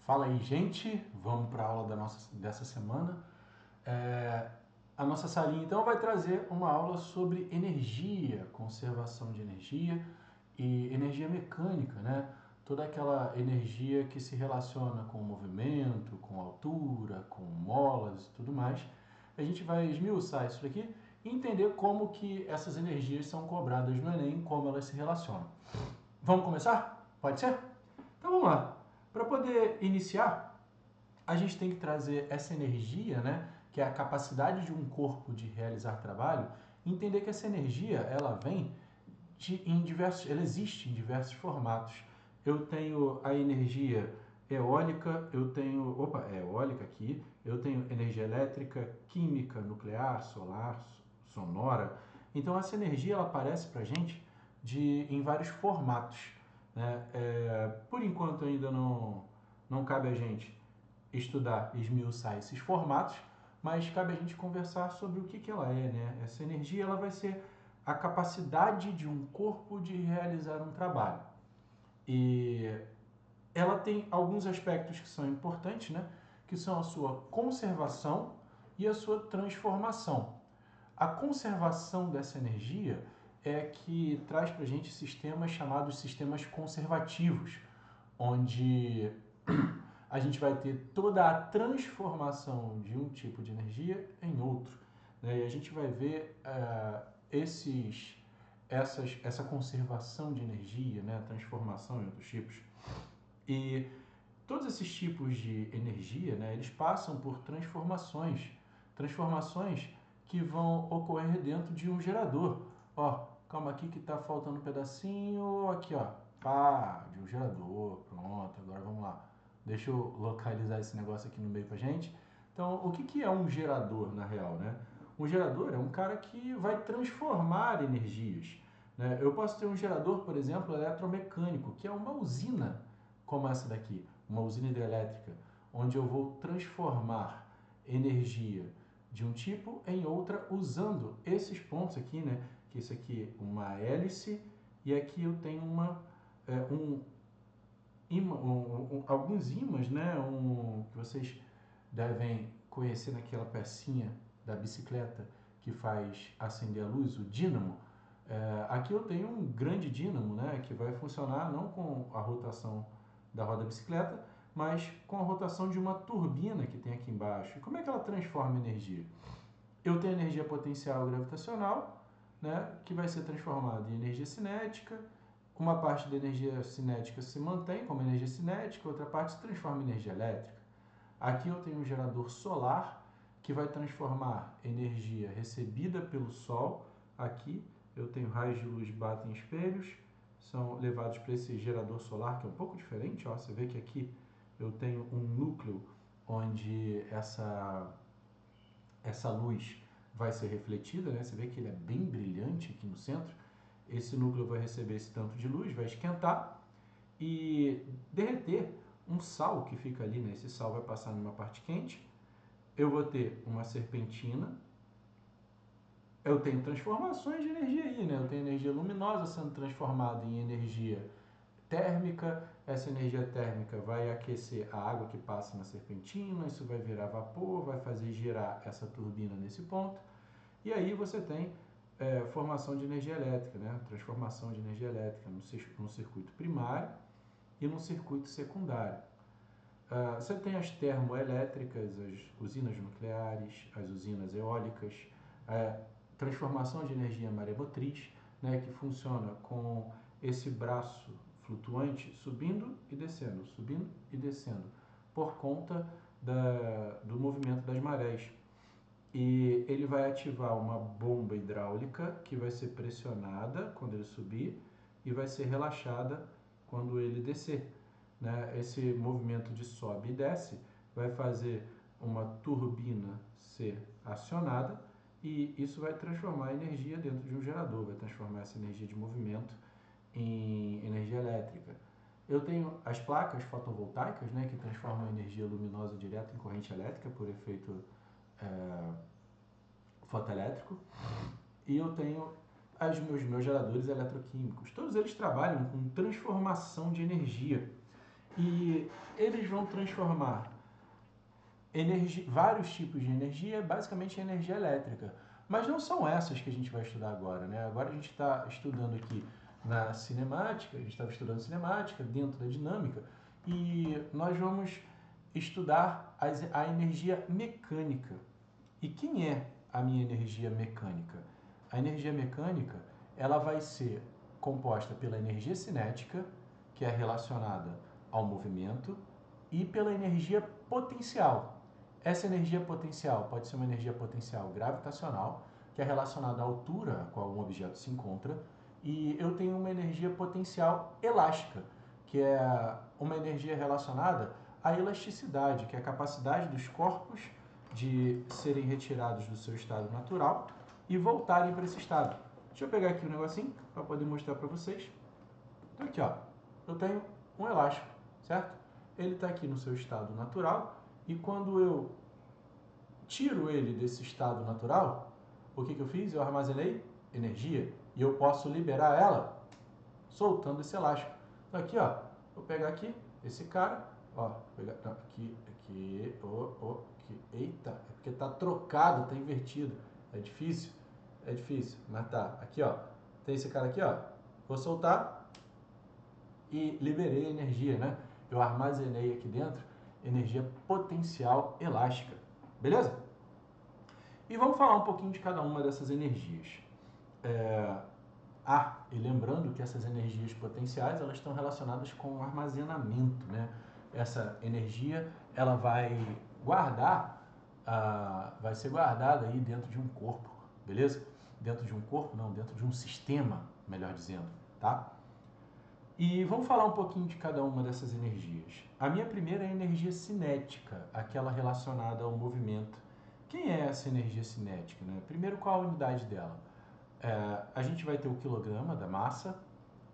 Fala aí, gente. Vamos para a aula dessa semana. A nossa salinha, então, vai trazer uma aula sobre energia, conservação de energia e energia mecânica, né? Toda aquela energia que se relaciona com o movimento, com altura, com molas e tudo mais. A gente vai esmiuçar isso daqui e entender como que essas energias são cobradas no Enem, como elas se relacionam. Vamos começar? Pode ser? Então vamos lá. Para poder iniciar, a gente tem que trazer essa energia, né, que é a capacidade de um corpo de realizar trabalho, entender que essa energia ela vem ela existe em diversos formatos. Eu tenho a energia eólica, eólica aqui, eu tenho energia elétrica, química, nuclear, solar, sonora. Então essa energia ela aparece para a gente em vários formatos, né? Por enquanto ainda não cabe a gente estudar, esmiuçar esses formatos, mas cabe a gente conversar sobre o que ela é, né? Essa energia ela vai ser a capacidade de um corpo de realizar um trabalho. E ela tem alguns aspectos que são importantes, né? Que são a sua conservação e a sua transformação. A conservação dessa energia é que traz para a gente sistemas chamados sistemas conservativos, onde a gente vai ter toda a transformação de um tipo de energia em outro, né? E a gente vai ver essa conservação de energia, né? A transformação em outros tipos. E todos esses tipos de energia, né, eles passam por transformações que vão ocorrer dentro de um gerador. Ó, calma aqui que está faltando um pedacinho, aqui ó, pá, de um gerador, pronto, agora vamos lá. Deixa eu localizar esse negócio aqui no meio pra gente. Então, o que é um gerador na real, né? Um gerador é um cara que vai transformar energias, né? Eu posso ter um gerador, por exemplo, eletromecânico, que é uma usina como essa daqui, uma usina hidrelétrica, onde eu vou transformar energia de um tipo em outra usando esses pontos aqui, né? Que isso aqui é uma hélice e aqui eu tenho alguns ímãs, né? Que vocês devem conhecer naquela pecinha da bicicleta que faz acender a luz, o dínamo. Aqui eu tenho um grande dínamo, né? Que vai funcionar não com a rotação da roda da bicicleta, mas com a rotação de uma turbina que tem aqui embaixo. E como é que ela transforma energia? Eu tenho energia potencial gravitacional, né, que vai ser transformada em energia cinética. Uma parte da energia cinética se mantém como energia cinética, outra parte se transforma em energia elétrica. Aqui eu tenho um gerador solar que vai transformar energia recebida pelo Sol. Aqui eu tenho raios de luz que batem em espelhos, são levados para esse gerador solar, que é um pouco diferente. Ó. Você vê que aqui eu tenho um núcleo onde essa luz vai ser refletida, né? Você vê que ele é bem brilhante aqui no centro. Esse núcleo vai receber esse tanto de luz, vai esquentar e derreter um sal que fica ali, né? Esse sal vai passar numa parte quente. Eu vou ter uma serpentina. Eu tenho transformações de energia aí, né? Eu tenho energia luminosa sendo transformada em energia térmica. Essa energia térmica vai aquecer a água que passa na serpentina, isso vai virar vapor, vai fazer girar essa turbina nesse ponto. E aí você tem formação de energia elétrica, né? Transformação de energia elétrica no circuito primário e no circuito secundário. Você tem as termoelétricas, as usinas nucleares, as usinas eólicas, transformação de energia maremotriz, né, que funciona com esse braço flutuante subindo e descendo, por conta do movimento das marés. E ele vai ativar uma bomba hidráulica que vai ser pressionada quando ele subir e vai ser relaxada quando ele descer. Né? Esse movimento de sobe e desce vai fazer uma turbina ser acionada e isso vai transformar a energia dentro de um gerador, vai transformar essa energia de movimento em energia elétrica. Eu tenho as placas fotovoltaicas, né, que transformam a energia luminosa direta em corrente elétrica por efeito fotoelétrico. E eu tenho meus geradores eletroquímicos. Todos eles trabalham com transformação de energia. E eles vão transformar vários tipos de energia, basicamente energia elétrica. Mas não são essas que a gente vai estudar agora, né? Agora a gente está estudando aqui na cinemática, a gente estava estudando cinemática dentro da dinâmica, e nós vamos estudar a energia mecânica. E quem é a minha energia mecânica? A energia mecânica, ela vai ser composta pela energia cinética, que é relacionada ao movimento, e pela energia potencial. Essa energia potencial pode ser uma energia potencial gravitacional, que é relacionada à altura a qual um objeto se encontra, e eu tenho uma energia potencial elástica, que é uma energia relacionada à elasticidade, que é a capacidade dos corpos de serem retirados do seu estado natural e voltarem para esse estado. Deixa eu pegar aqui um negocinho para poder mostrar para vocês. Então aqui, ó, eu tenho um elástico, certo? Ele está aqui no seu estado natural e quando eu tiro ele desse estado natural, o que eu fiz? Eu armazenei energia e eu posso liberar ela soltando esse elástico. Então aqui, ó, vou pegar aqui esse cara, ó, pegar aqui, aqui, eita, é porque tá trocado, tá invertido, é difícil, mas tá, aqui, ó, tem esse cara aqui, ó, vou soltar e liberei energia, né? Eu armazenei aqui dentro energia potencial elástica, beleza? E vamos falar um pouquinho de cada uma dessas energias. E lembrando que essas energias potenciais, elas estão relacionadas com o armazenamento, né? Essa energia, ela vai vai ser guardada aí dentro de um corpo, beleza? Dentro de um corpo, não, dentro de um sistema, melhor dizendo, tá? E vamos falar um pouquinho de cada uma dessas energias. A minha primeira é a energia cinética, aquela relacionada ao movimento. Quem é essa energia cinética, né? Primeiro, qual a unidade dela? A gente vai ter o quilograma da massa,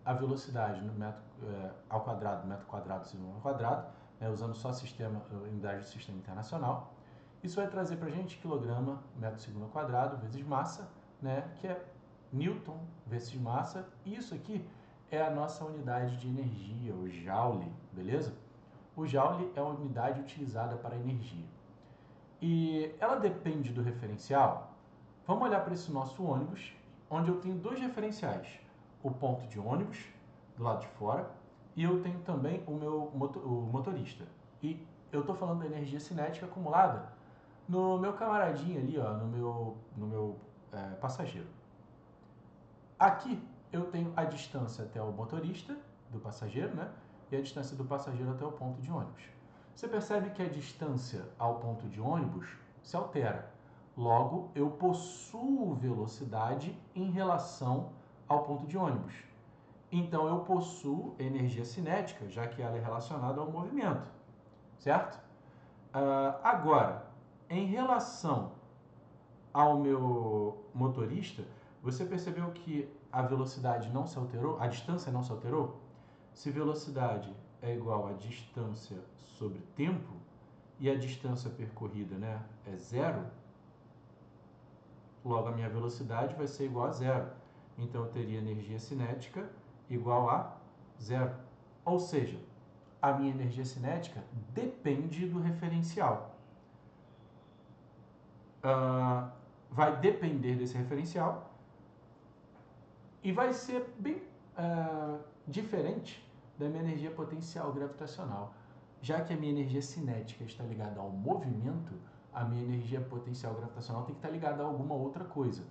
a velocidade no metro ao quadrado, metro quadrado, segundo ao quadrado, né, usando só unidade do sistema internacional. Isso vai trazer para a gente quilograma, metro segundo ao quadrado, vezes massa, né, que é Newton vezes massa. E isso aqui é a nossa unidade de energia, o Joule, beleza? O Joule é a unidade utilizada para energia. E ela depende do referencial. Vamos olhar para esse nosso ônibus, onde eu tenho dois referenciais. O ponto de ônibus, do lado de fora, e eu tenho também o motorista. E eu estou falando da energia cinética acumulada no meu camaradinho ali, ó, no meu passageiro. Aqui eu tenho a distância até o motorista do passageiro, né? E a distância do passageiro até o ponto de ônibus. Você percebe que a distância ao ponto de ônibus se altera. Logo, eu possuo velocidade em relação ao ponto de ônibus. Então, eu possuo energia cinética, já que ela é relacionada ao movimento, certo? Agora, em relação ao meu motorista, você percebeu que a velocidade não se alterou? A distância não se alterou? Se velocidade é igual a distância sobre tempo e a distância percorrida, né, é zero, logo a minha velocidade vai ser igual a zero. Então eu teria energia cinética igual a zero. Ou seja, a minha energia cinética depende do referencial. Vai depender desse referencial e vai ser bem diferente da minha energia potencial gravitacional. Já que a minha energia cinética está ligada ao movimento, a minha energia potencial gravitacional tem que estar ligada a alguma outra coisa.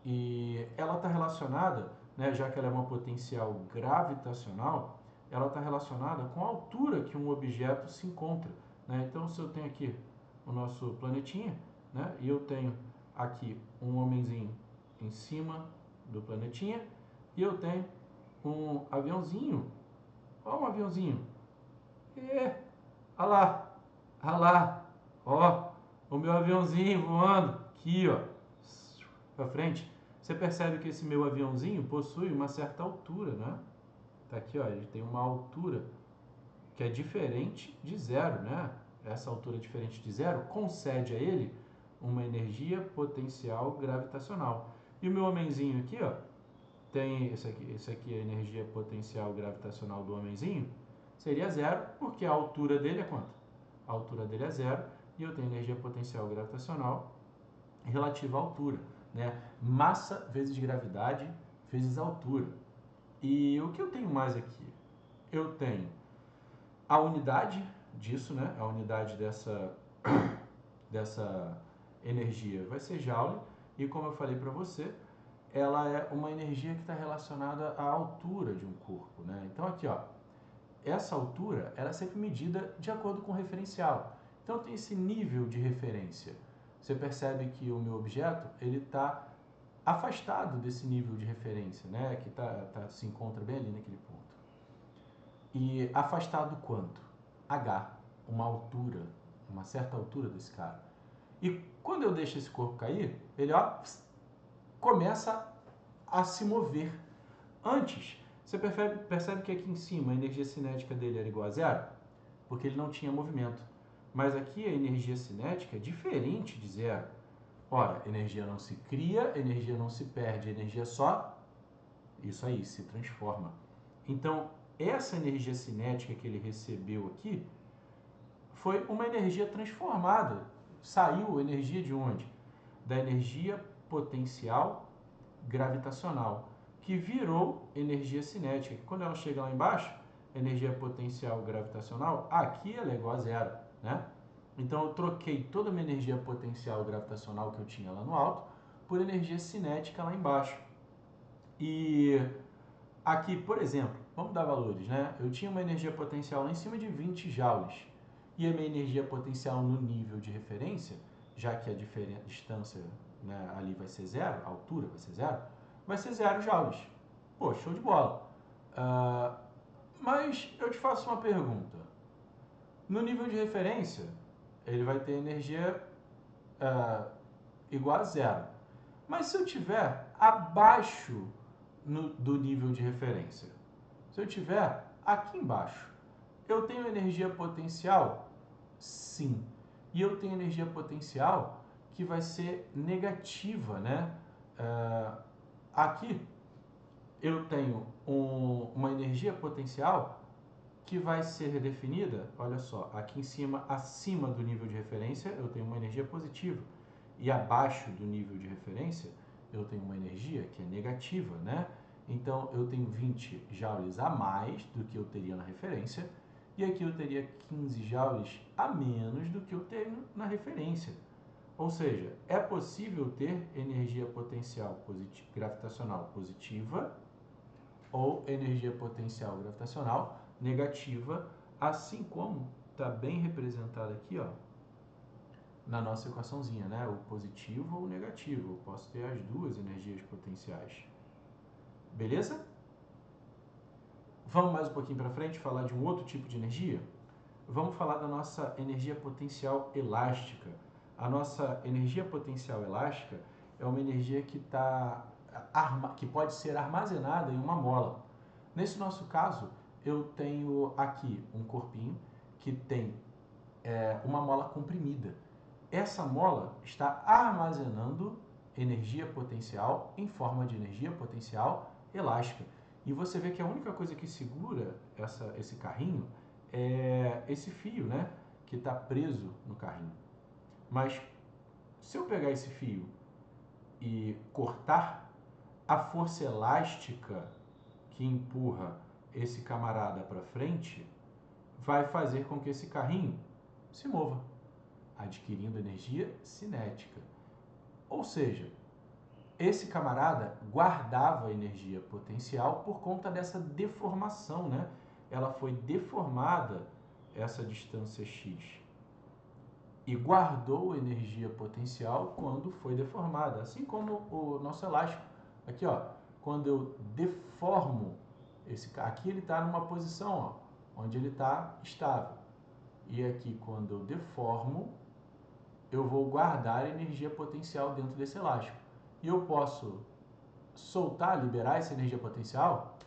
E ela está relacionada, né, já que ela é uma potencial gravitacional, ela está relacionada com a altura que um objeto se encontra, né? Então, se eu tenho aqui o nosso planetinha, né, e eu tenho aqui um homenzinho em cima do planetinha, e eu tenho um aviãozinho, ó, um aviãozinho, olha lá, ó, o meu aviãozinho voando, aqui, ó, para frente. Você percebe que esse meu aviãozinho possui uma certa altura, né? Tá aqui, ó, ele tem uma altura que é diferente de zero, né? Essa altura diferente de zero concede a ele uma energia potencial gravitacional. E o meu homenzinho aqui, ó, tem esse aqui é a energia potencial gravitacional do homenzinho, seria zero, porque a altura dele é quanto? A altura dele é zero e eu tenho energia potencial gravitacional relativa à altura, né? Massa vezes gravidade vezes altura. E o que eu tenho mais aqui? Eu tenho a unidade disso, né? A unidade dessa energia vai ser Joule, e como eu falei para você, ela é uma energia que está relacionada à altura de um corpo, né? Então aqui, ó, essa altura ela é sempre medida de acordo com o referencial. Então tem esse nível de referência. Você percebe que o meu objeto ele está afastado desse nível de referência, né? Que se encontra bem ali naquele ponto. E afastado quanto? H, uma altura, uma certa altura desse cara. E quando eu deixo esse corpo cair, ele ó, começa a se mover. Antes, você percebe que aqui em cima a energia cinética dele era igual a zero? Porque ele não tinha movimento. Mas aqui a energia cinética é diferente de zero. Ora, energia não se cria, energia não se perde, energia só, isso aí, se transforma. Então, essa energia cinética que ele recebeu aqui foi uma energia transformada. Saiu energia de onde? Da energia potencial gravitacional, que virou energia cinética. Quando ela chega lá embaixo, energia potencial gravitacional, aqui ela é igual a zero, né? Então eu troquei toda a minha energia potencial gravitacional que eu tinha lá no alto por energia cinética lá embaixo. E aqui, por exemplo, vamos dar valores, né? Eu tinha uma energia potencial lá em cima de 20 joules. E a minha energia potencial no nível de referência, já que a distância, né, ali vai ser zero, a altura vai ser 0 joules. Pô, show de bola. Mas eu te faço uma pergunta. No nível de referência, ele vai ter energia igual a zero. Mas se eu tiver abaixo do nível de referência, se eu tiver aqui embaixo, eu tenho energia potencial? Sim. E eu tenho energia potencial que vai ser negativa, né? Aqui eu tenho uma energia potencial que vai ser definida, olha só, aqui em cima, acima do nível de referência, eu tenho uma energia positiva. E abaixo do nível de referência, eu tenho uma energia que é negativa, né? Então, eu tenho 20 joules a mais do que eu teria na referência, e aqui eu teria 15 joules a menos do que eu tenho na referência. Ou seja, é possível ter energia potencial gravitacional positiva ou energia potencial gravitacional negativa, assim como está bem representado aqui, ó, na nossa equaçãozinha, né? O positivo ou o negativo. Eu posso ter as duas energias potenciais. Beleza? Vamos mais um pouquinho para frente falar de um outro tipo de energia? Vamos falar da nossa energia potencial elástica. A nossa energia potencial elástica é uma energia que pode ser armazenada em uma mola. Nesse nosso caso, eu tenho aqui um corpinho que tem uma mola comprimida. Essa mola está armazenando energia potencial em forma de energia potencial elástica. E você vê que a única coisa que segura esse carrinho é esse fio, né, que está preso no carrinho. Mas se eu pegar esse fio e cortar, a força elástica que empurra esse camarada para frente vai fazer com que esse carrinho se mova, adquirindo energia cinética. Ou seja, esse camarada guardava energia potencial por conta dessa deformação, né? Ela foi deformada, essa distância x, e guardou energia potencial quando foi deformada, assim como o nosso elástico. Aqui, ó, quando eu deformo aqui ele está numa posição, ó, onde ele está estável. E aqui, quando eu deformo, eu vou guardar energia potencial dentro desse elástico. E eu posso soltar, liberar essa energia potencial,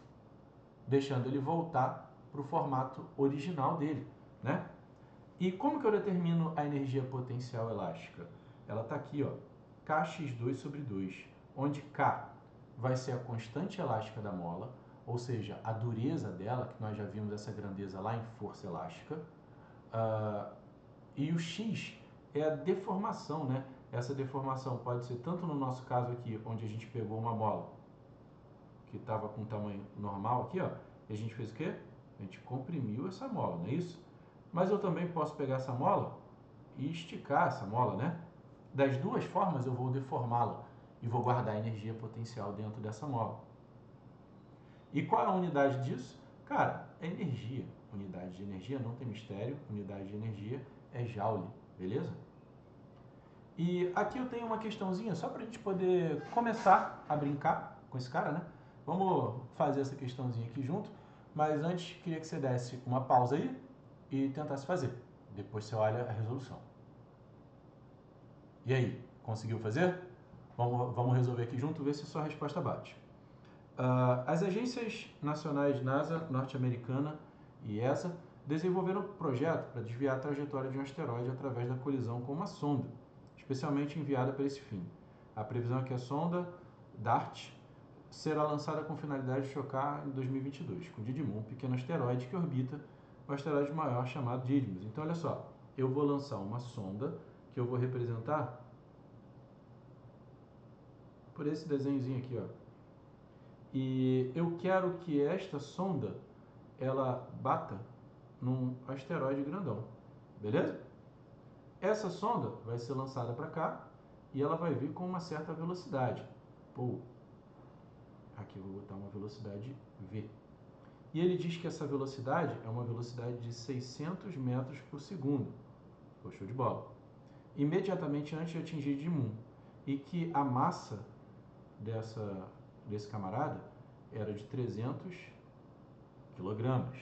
deixando ele voltar para o formato original dele, né? E como que eu determino a energia potencial elástica? Ela está aqui, ó, Kx2 sobre 2, onde K vai ser a constante elástica da mola, ou seja, a dureza dela, que nós já vimos essa grandeza lá em força elástica, e o x é a deformação, né? Essa deformação pode ser tanto no nosso caso aqui, onde a gente pegou uma mola que estava com tamanho normal aqui, ó, e a gente fez o quê? A gente comprimiu essa mola, não é isso? Mas eu também posso pegar essa mola e esticar essa mola, né? Das duas formas eu vou deformá-la e vou guardar a energia potencial dentro dessa mola. E qual é a unidade disso? Cara, é energia. Unidade de energia não tem mistério, unidade de energia é joule, beleza? E aqui eu tenho uma questãozinha, só para a gente poder começar a brincar com esse cara, né? Vamos fazer essa questãozinha aqui junto, mas antes queria que você desse uma pausa aí e tentasse fazer. Depois você olha a resolução. E aí, conseguiu fazer? Vamos resolver aqui junto, ver se a sua resposta bate. As agências nacionais NASA, norte-americana e ESA desenvolveram um projeto para desviar a trajetória de um asteroide através da colisão com uma sonda, especialmente enviada para esse fim. A previsão é que a sonda DART será lançada com finalidade de chocar em 2022, com Didymos, um pequeno asteroide que orbita o asteroide maior chamado Didymos. Então, olha só, eu vou lançar uma sonda que eu vou representar por esse desenhozinho aqui, ó. E eu quero que esta sonda ela bata num asteroide grandão, beleza? Essa sonda vai ser lançada para cá e ela vai vir com uma certa velocidade. Pô, aqui eu vou botar uma velocidade V. E ele diz que essa velocidade é uma velocidade de 600 metros por segundo. Pô, show de bola. Imediatamente antes de atingir Didymos. E que a massa desse camarada era de 300 quilogramas.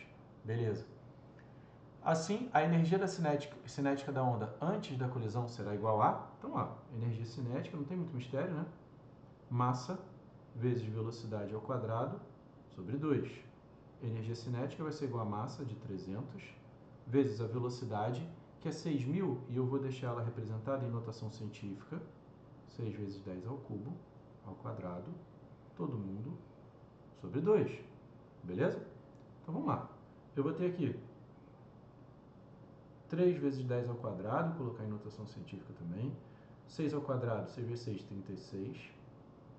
Beleza. Assim, a energia da cinética da onda antes da colisão será igual a... Então, ó, energia cinética, não tem muito mistério, né? Massa vezes velocidade ao quadrado sobre 2. Energia cinética vai ser igual a massa de 300 vezes a velocidade, que é 6.000, e eu vou deixar ela representada em notação científica, 6 vezes 10 ao cubo, ao quadrado, todo mundo, sobre 2. Beleza? Então, vamos lá. Eu vou ter aqui 3 vezes 10 ao quadrado, colocar em notação científica também. 6 ao quadrado, 6 vezes 6, 36.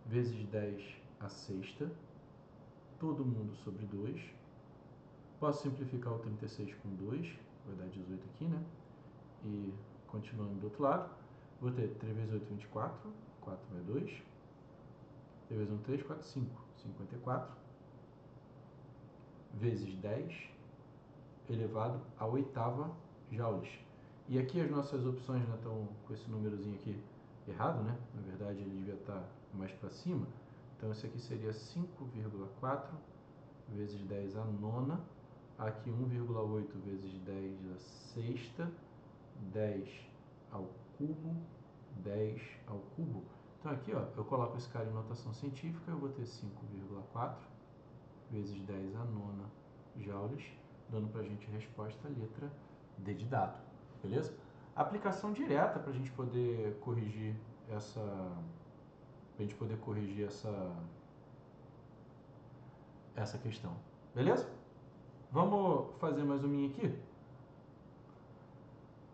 Vezes 10 a sexta, todo mundo sobre 2. Posso simplificar o 36 com 2, vai dar 18 aqui, né? E continuando do outro lado, vou ter 3 vezes 8, 24. 4 vai 2. 3 vezes 1, 3, 4, 5. 54. Vezes 10 elevado à oitava joules. E aqui as nossas opções já estão com esse númerozinho aqui errado, né? Na verdade ele devia estar mais para cima. Então esse aqui seria 5,4 vezes 10 à nona. Aqui 1,8 vezes 10 à sexta. 10 ao cubo. 10 ao cubo. Então aqui, ó, eu coloco esse cara em notação científica. Eu vou ter 5,4 vezes 10 à nona joules, dando pra gente a resposta letra D de dado, beleza? Aplicação direta para a gente poder corrigir essa questão, beleza? Vamos fazer mais uma aqui.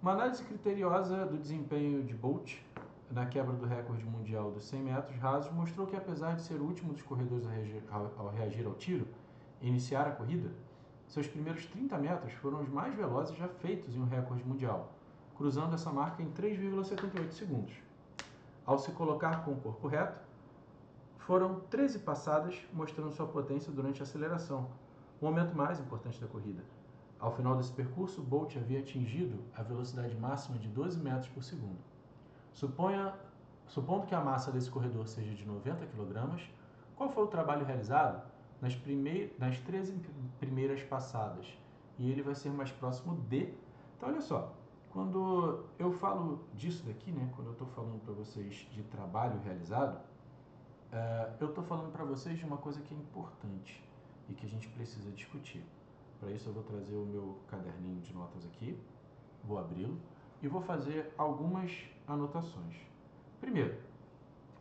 Uma análise criteriosa do desempenho de Bolt na quebra do recorde mundial dos 100 metros rasos mostrou que, apesar de ser o último dos corredores ao reagir ao tiro e iniciar a corrida, seus primeiros 30 metros foram os mais velozes já feitos em um recorde mundial, cruzando essa marca em 3,78 segundos. Ao se colocar com o corpo reto, foram 13 passadas, mostrando sua potência durante a aceleração, o momento mais importante da corrida. Ao final desse percurso, Bolt havia atingido a velocidade máxima de 12 metros por segundo. Supondo que a massa desse corredor seja de 90 kg, qual foi o trabalho realizado nas 13 primeiras passadas? E ele vai ser mais próximo de... Então, olha só, quando eu falo disso daqui, né, quando eu estou falando para vocês de trabalho realizado, eu estou falando para vocês de uma coisa que é importante e que a gente precisa discutir. Para isso eu vou trazer o meu caderninho de notas aqui, vou abri-lo e vou fazer algumas anotações. Primeiro,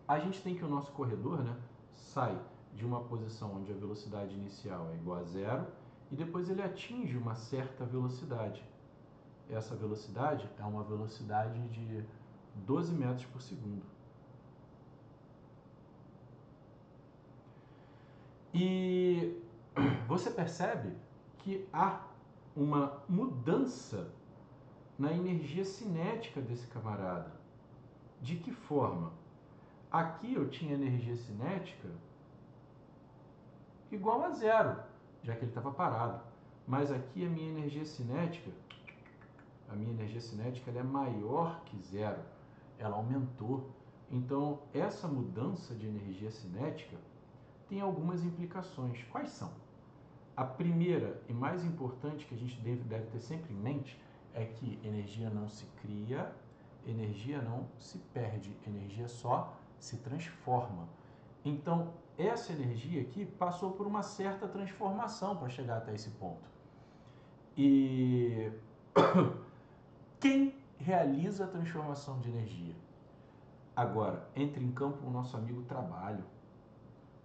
a gente tem que o nosso corredor, né, sai de uma posição onde a velocidade inicial é igual a zero e depois ele atinge uma certa velocidade. Essa velocidade é uma velocidade de 12 metros por segundo. E você percebe que há uma mudança na energia cinética desse camarada. De que forma? Aqui eu tinha energia cinética igual a zero, já que ele estava parado. Mas aqui a minha energia cinética ela é maior que zero. Ela aumentou. Então, essa mudança de energia cinética tem algumas implicações. Quais são? A primeira e mais importante que a gente deve ter sempre em mente é que energia não se cria, energia não se perde, energia só se transforma. Então, essa energia aqui passou por uma certa transformação para chegar até esse ponto. E quem realiza a transformação de energia? Agora, entra em campo o nosso amigo trabalho.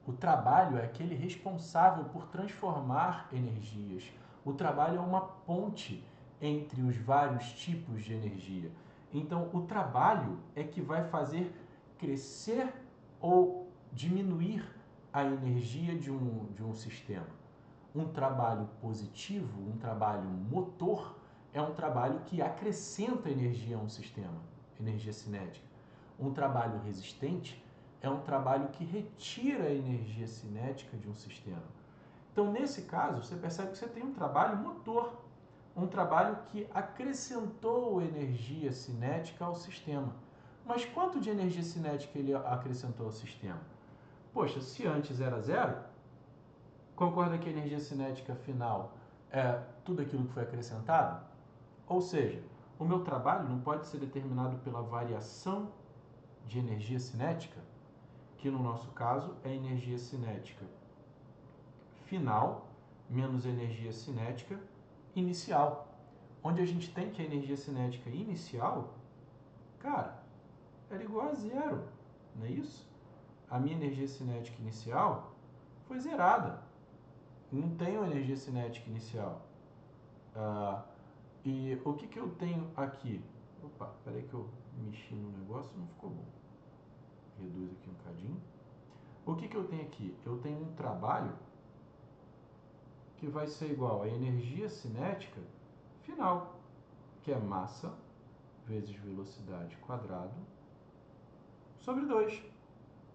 O trabalho é aquele responsável por transformar energias. O trabalho é uma ponte entre os vários tipos de energia. Então, o trabalho é que vai fazer crescer ou diminuir a energia de um sistema. Um trabalho positivo, um trabalho motor, é um trabalho que acrescenta energia a um sistema, energia cinética. Um trabalho resistente é um trabalho que retira a energia cinética de um sistema. Então, nesse caso, você percebe que você tem um trabalho motor, um trabalho que acrescentou energia cinética ao sistema. Mas quanto de energia cinética ele acrescentou ao sistema? Poxa, se antes era zero, concorda que a energia cinética final é tudo aquilo que foi acrescentado? Ou seja, o meu trabalho não pode ser determinado pela variação de energia cinética, que no nosso caso é energia cinética final menos energia cinética inicial. Onde a gente tem que a energia cinética inicial, cara, era igual a zero, não é isso? A minha energia cinética inicial foi zerada. Não tenho energia cinética inicial. E o que eu tenho aqui? Opa, peraí que eu mexi no negócio, não ficou bom. Reduz aqui um bocadinho. O que eu tenho aqui? Eu tenho um trabalho que vai ser igual a energia cinética final, que é massa vezes velocidade quadrado sobre 2,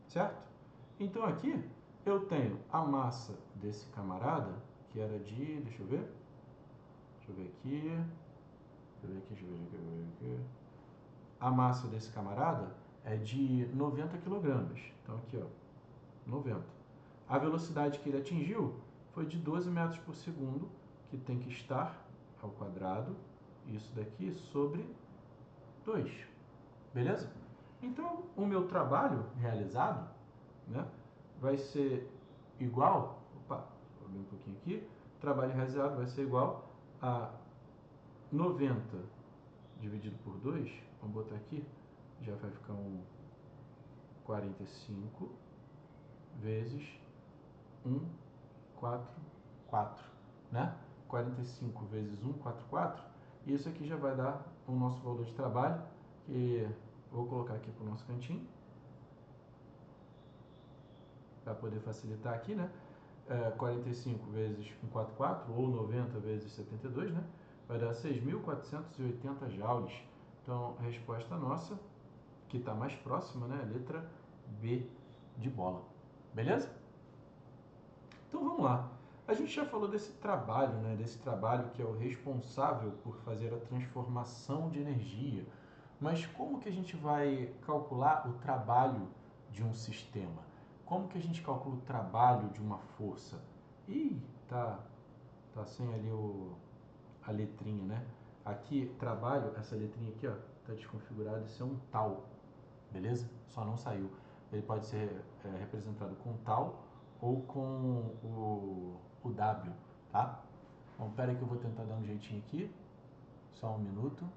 certo? Então aqui eu tenho a massa desse camarada, que era de, deixa eu ver aqui. A massa desse camarada é de 90 kg. Então aqui, ó, 90. A velocidade que ele atingiu foi de 12 metros por segundo, que tem que estar ao quadrado, isso daqui, sobre 2. Beleza? Então, o meu trabalho realizado, né, vai ser igual, vou abrir um pouquinho aqui, trabalho realizado vai ser igual a 90 dividido por 2, vamos botar aqui, já vai ficar um 45 vezes 144, né? 45 vezes 144, e isso aqui já vai dar o nosso valor de trabalho, que vou colocar aqui para o nosso cantinho, para poder facilitar aqui, né? 45 vezes 144, ou 90 vezes 72, né? Vai dar 6.480 joules. Então, a resposta nossa, que está mais próxima, né? Letra B de bola. Beleza? Então, vamos lá. A gente já falou desse trabalho, né? Desse trabalho que é o responsável por fazer a transformação de energia. Mas como que a gente vai calcular o trabalho de um sistema? Como que a gente calcula o trabalho de uma força? Ih, tá sem ali a letrinha, né? Aqui, trabalho, essa letrinha aqui, ó, tá desconfigurada, isso é um tal, beleza? Só não saiu. Ele pode ser representado com tal ou com o W, tá? Bom, pera aí que eu vou tentar dar um jeitinho aqui. Só um minuto.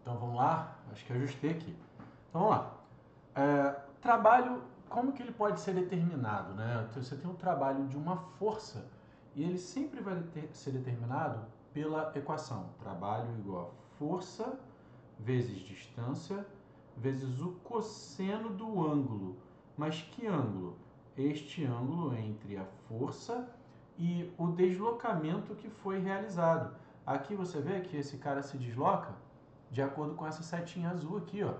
Então vamos lá, acho que ajustei aqui. Então vamos lá. Trabalho, como que ele pode ser determinado, né? Você tem um trabalho de uma força e ele sempre vai ser determinado pela equação. Trabalho igual a força vezes distância vezes o cosseno do ângulo. Mas que ângulo? Este ângulo entre a força e o deslocamento que foi realizado. Aqui você vê que esse cara se desloca de acordo com essa setinha azul aqui, ó.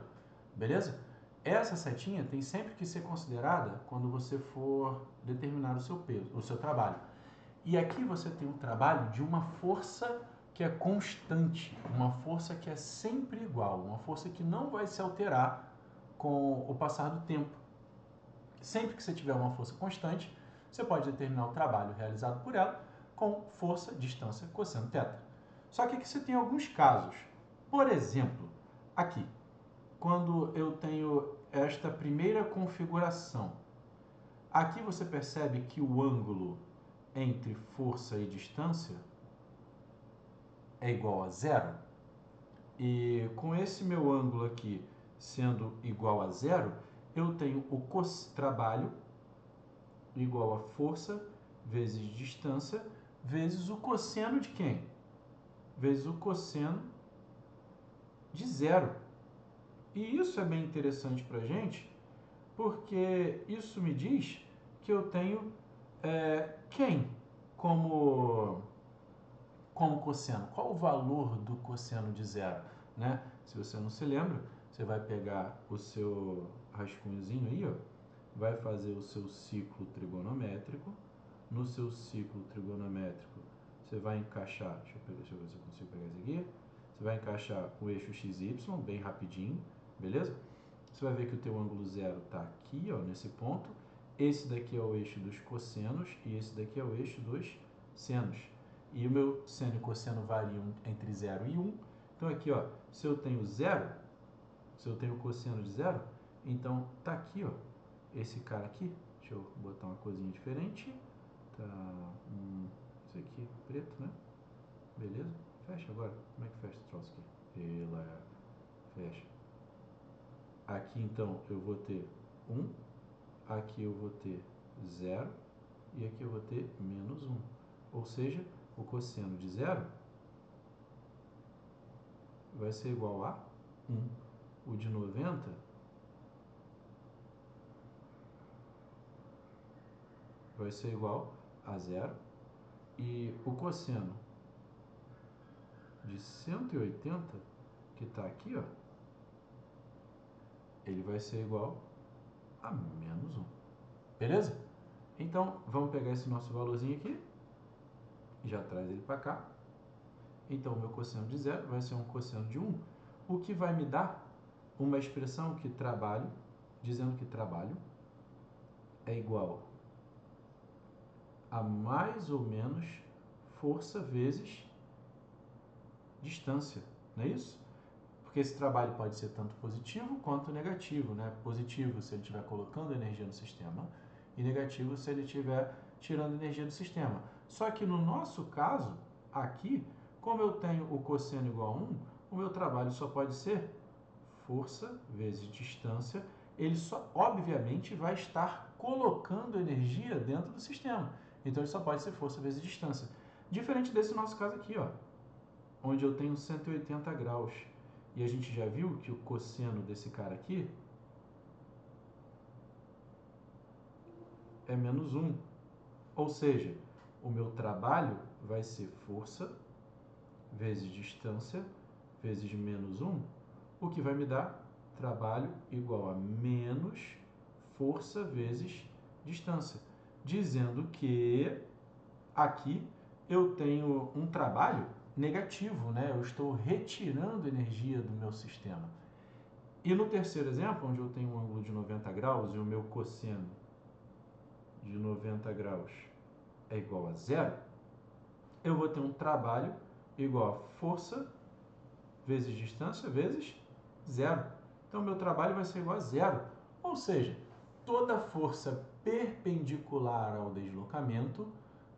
Beleza? Essa setinha tem sempre que ser considerada quando você for determinar o seu peso, o seu trabalho. E aqui você tem um trabalho de uma força que é constante, uma força que é sempre igual, uma força que não vai se alterar com o passar do tempo. Sempre que você tiver uma força constante, você pode determinar o trabalho realizado por ela com força, distância, cosseno, θ. Só que aqui você tem alguns casos. Por exemplo, aqui, quando eu tenho esta primeira configuração, aqui você percebe que o ângulo entre força e distância é igual a zero. E com esse meu ângulo aqui sendo igual a zero, eu tenho o trabalho igual a força vezes distância vezes o cosseno de quem? Vezes o cosseno de zero. E isso é bem interessante para a gente, porque isso me diz que eu tenho quem como cosseno? Qual o valor do cosseno de zero? Né? Se você não se lembra, você vai pegar o seu rascunhozinho aí, ó, vai fazer o seu ciclo trigonométrico. No seu ciclo trigonométrico, você vai encaixar, deixa eu ver se eu consigo pegar isso aqui. Você vai encaixar o eixo XY bem rapidinho, beleza? Você vai ver que o teu ângulo zero está aqui, ó, nesse ponto. Esse daqui é o eixo dos cossenos e esse daqui é o eixo dos senos. E o meu seno e cosseno variam entre 0 e 1. Então aqui, ó, se eu tenho zero, se eu tenho cosseno de zero, então tá aqui, ó, esse cara aqui. Deixa eu botar uma coisinha diferente. Tá, isso aqui, preto, né? Beleza? Fecha agora. Como é que fecha esse troço aqui? Fecha. Aqui, então, eu vou ter 1. Aqui eu vou ter 0. E aqui eu vou ter menos 1. Ou seja, o cosseno de 0 vai ser igual a 1. O de 90 vai ser igual a 0. E o cosseno de 180, que está aqui, ó, ele vai ser igual a menos 1. Beleza? Então, vamos pegar esse nosso valorzinho aqui. Já traz ele para cá. Então, o meu cosseno de 0 vai ser um cosseno de 1, o que vai me dar uma expressão que trabalho, dizendo que trabalho é igual a mais ou menos força vezes distância, não é isso? Porque esse trabalho pode ser tanto positivo quanto negativo, né? Positivo se ele estiver colocando energia no sistema e negativo se ele estiver tirando energia do sistema. Só que no nosso caso, aqui, como eu tenho o cosseno igual a 1, o meu trabalho só pode ser força vezes distância. Ele só, obviamente, vai estar colocando energia dentro do sistema. Então, ele só pode ser força vezes distância. Diferente desse nosso caso aqui, ó, onde eu tenho 180 graus. E a gente já viu que o cosseno desse cara aqui é menos 1. Ou seja, o meu trabalho vai ser força vezes distância vezes menos 1, o que vai me dar trabalho igual a menos força vezes distância. Dizendo que aqui eu tenho um trabalho negativo, né? Eu estou retirando energia do meu sistema. E no terceiro exemplo, onde eu tenho um ângulo de 90 graus e o meu cosseno de 90 graus é igual a 0, eu vou ter um trabalho igual a força vezes distância vezes 0. Então, meu trabalho vai ser igual a 0. Ou seja, toda força perpendicular ao deslocamento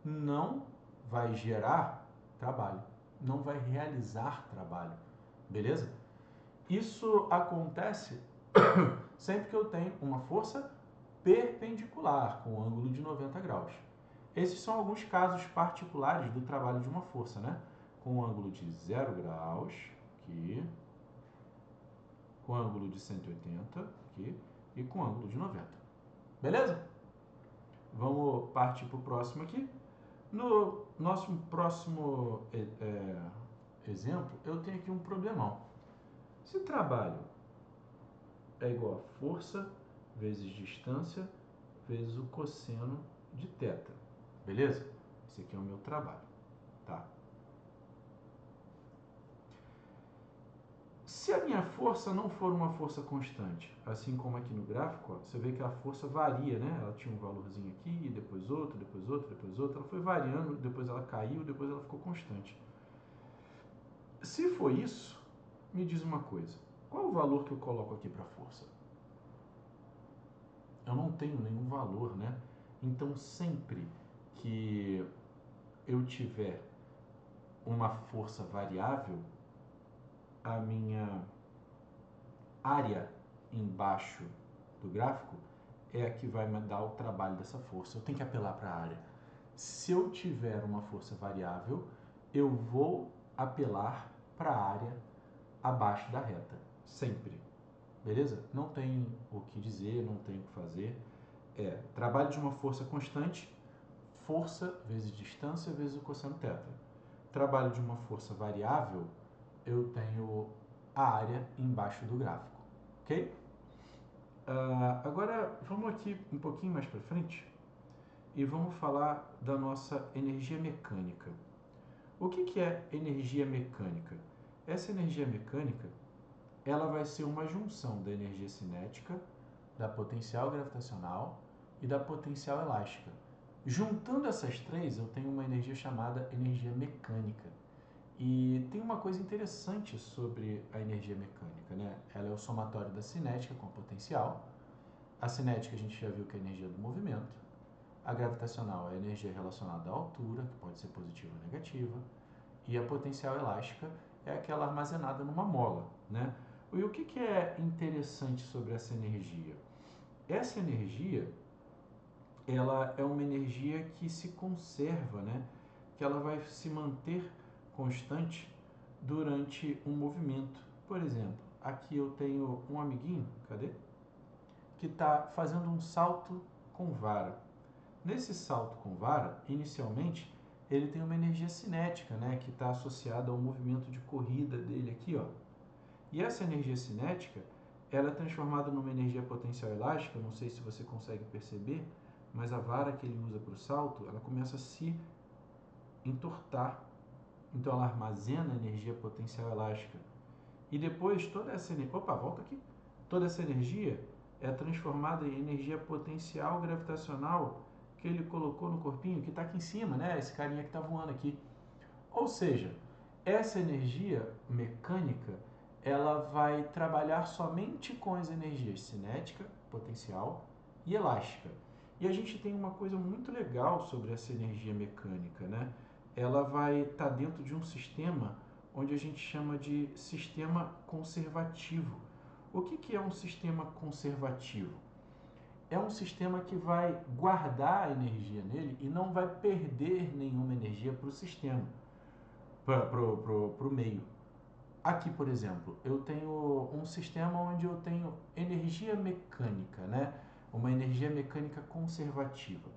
não vai gerar trabalho, não vai realizar trabalho, beleza? Isso acontece sempre que eu tenho uma força perpendicular, com ângulo de 90 graus. Esses são alguns casos particulares do trabalho de uma força, né? Com ângulo de 0 graus, aqui, com ângulo de 180, aqui, e com ângulo de 90. Beleza? Vamos partir para o próximo aqui. No nosso próximo exemplo, eu tenho aqui um problemão. Se trabalho é igual a força vezes distância vezes o cosseno de θ. Beleza? Esse aqui é o meu trabalho, tá? Se a minha força não for uma força constante, assim como aqui no gráfico, ó, você vê que a força varia, né? Ela tinha um valorzinho aqui, depois outro, depois outro, depois outro. Ela foi variando, depois ela caiu, depois ela ficou constante. Se for isso, me diz uma coisa. Qual o valor que eu coloco aqui para a força? Eu não tenho nenhum valor, né? Então, sempre que eu tiver uma força variável, a minha área embaixo do gráfico é a que vai me dar o trabalho dessa força. Eu tenho que apelar para a área. Se eu tiver uma força variável, eu vou apelar para a área abaixo da reta, sempre. Beleza? Não tem o que dizer, não tem o que fazer. Trabalho de uma força constante, força vezes distância vezes o cosseno θ. Trabalho de uma força variável, eu tenho a área embaixo do gráfico, ok? Agora, vamos aqui um pouquinho mais para frente e vamos falar da nossa energia mecânica. O que é energia mecânica? Essa energia mecânica, ela vai ser uma junção da energia cinética, da potencial gravitacional e da potencial elástica. Juntando essas três, eu tenho uma energia chamada energia mecânica. E tem uma coisa interessante sobre a energia mecânica, né? Ela é o somatório da cinética com a potencial. A cinética a gente já viu que é a energia do movimento. A gravitacional é a energia relacionada à altura, que pode ser positiva ou negativa. E a potencial elástica é aquela armazenada numa mola, né? E o que é interessante sobre essa energia? Essa energia, ela é uma energia que se conserva, né? Que ela vai se manter constante durante um movimento. Por exemplo, aqui eu tenho um amiguinho, cadê? Que está fazendo um salto com vara. Nesse salto com vara, inicialmente, ele tem uma energia cinética, né? Que está associada ao movimento de corrida dele aqui, ó. E essa energia cinética, ela é transformada numa energia potencial elástica, não sei se você consegue perceber, mas a vara que ele usa para o salto, ela começa a se entortar. Então ela armazena energia potencial elástica. E depois toda essa energia... Opa, volta aqui. Toda essa energia é transformada em energia potencial gravitacional que ele colocou no corpinho, que está aqui em cima, né? Esse carinha que está voando aqui. Ou seja, essa energia mecânica, ela vai trabalhar somente com as energias cinética, potencial e elástica. E a gente tem uma coisa muito legal sobre essa energia mecânica, né? Ela vai estar dentro de um sistema onde a gente chama de sistema conservativo. O que é um sistema conservativo? É um sistema que vai guardar a energia nele e não vai perder nenhuma energia para o sistema, para o meio. Aqui, por exemplo, eu tenho um sistema onde eu tenho energia mecânica, né? Uma energia mecânica conservativa.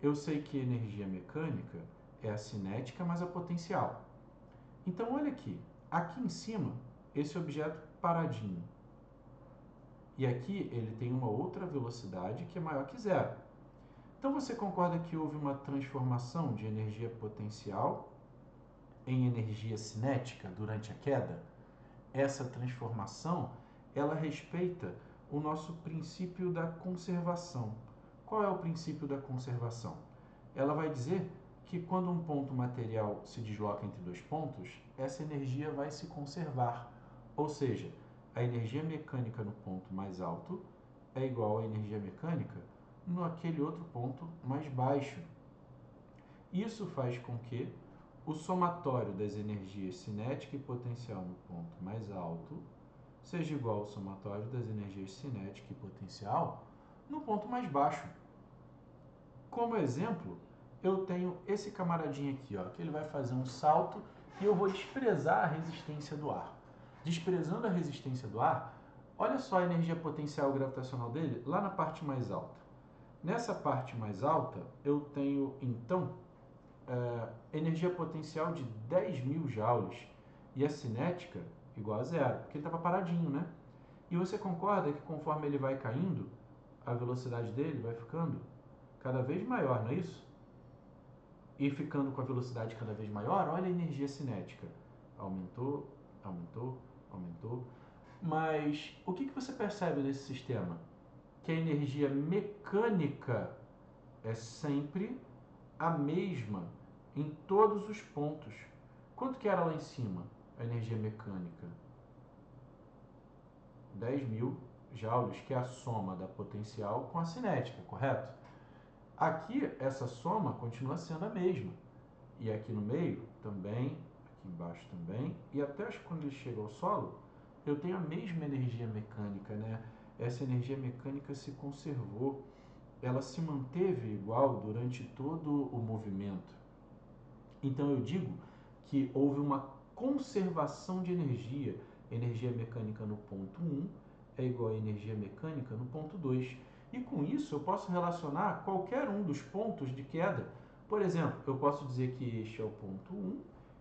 Eu sei que energia mecânica é a cinética mais a potencial. Então, olha aqui. Aqui em cima, esse objeto paradinho. E aqui ele tem uma outra velocidade que é maior que zero. Então, você concorda que houve uma transformação de energia potencial em energia cinética durante a queda? Essa transformação, ela respeita o nosso princípio da conservação. Qual é o princípio da conservação? Ela vai dizer que quando um ponto material se desloca entre dois pontos, essa energia vai se conservar. Ou seja, a energia mecânica no ponto mais alto é igual à energia mecânica naquele outro ponto mais baixo. Isso faz com que o somatório das energias cinética e potencial no ponto mais alto seja igual ao somatório das energias cinética e potencial no ponto mais baixo. Como exemplo, eu tenho esse camaradinho aqui, ó, que ele vai fazer um salto e eu vou desprezar a resistência do ar. Desprezando a resistência do ar, olha só a energia potencial gravitacional dele lá na parte mais alta. Nessa parte mais alta, eu tenho, então, energia potencial de 10.000 joules e a cinética igual a zero, porque ele estava paradinho, né? E você concorda que conforme ele vai caindo, a velocidade dele vai ficando cada vez maior, não é isso? E ficando com a velocidade cada vez maior, olha a energia cinética. Aumentou, aumentou, aumentou. Mas o que você percebe desse sistema? Que a energia mecânica é sempre a mesma em todos os pontos. Quanto que era lá em cima a energia mecânica? 10.000 joules, que é a soma da potencial com a cinética, correto? Aqui, essa soma continua sendo a mesma. E aqui no meio também, aqui embaixo também, e até quando ele chega ao solo, eu tenho a mesma energia mecânica, né? Essa energia mecânica se conservou, ela se manteve igual durante todo o movimento. Então eu digo que houve uma conservação de energia. Energia mecânica no ponto 1 é igual a energia mecânica no ponto 2. E com isso eu posso relacionar qualquer um dos pontos de queda. Por exemplo, eu posso dizer que este é o ponto 1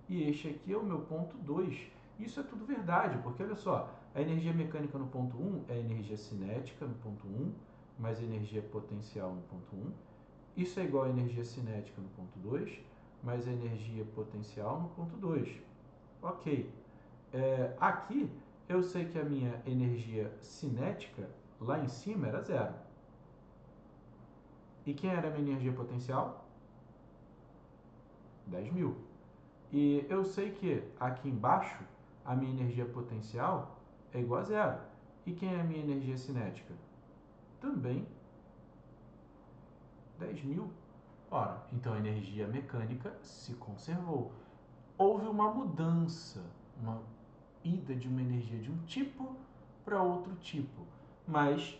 e este aqui é o meu ponto 2. Isso é tudo verdade, porque olha só, a energia mecânica no ponto 1 é a energia cinética no ponto 1, mais a energia potencial no ponto 1. Isso é igual a energia cinética no ponto 2, mais a energia potencial no ponto 2. Ok. Aqui eu sei que a minha energia cinética lá em cima era zero. E quem era a minha energia potencial? 10.000. E eu sei que aqui embaixo a minha energia potencial é igual a zero. E quem é a minha energia cinética? Também 10.000. Ora, então a energia mecânica se conservou. Houve uma mudança, uma ida de uma energia de um tipo para outro tipo, mas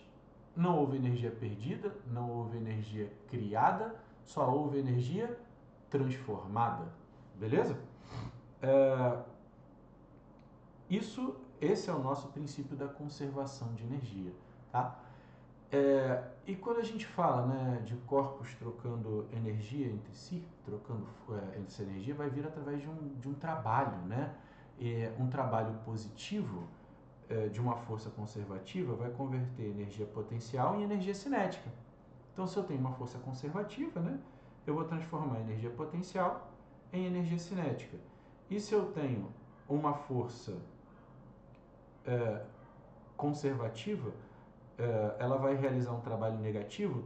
não houve energia perdida, não houve energia criada, só houve energia transformada, beleza? Esse é o nosso princípio da conservação de energia, tá? E quando a gente fala, né, de corpos trocando energia entre si, trocando essa energia, vai vir através de um trabalho, né? Um trabalho positivo de uma força conservativa vai converter energia potencial em energia cinética. Então, se eu tenho uma força conservativa, né, eu vou transformar a energia potencial em energia cinética. E se eu tenho uma força conservativa, ela vai realizar um trabalho negativo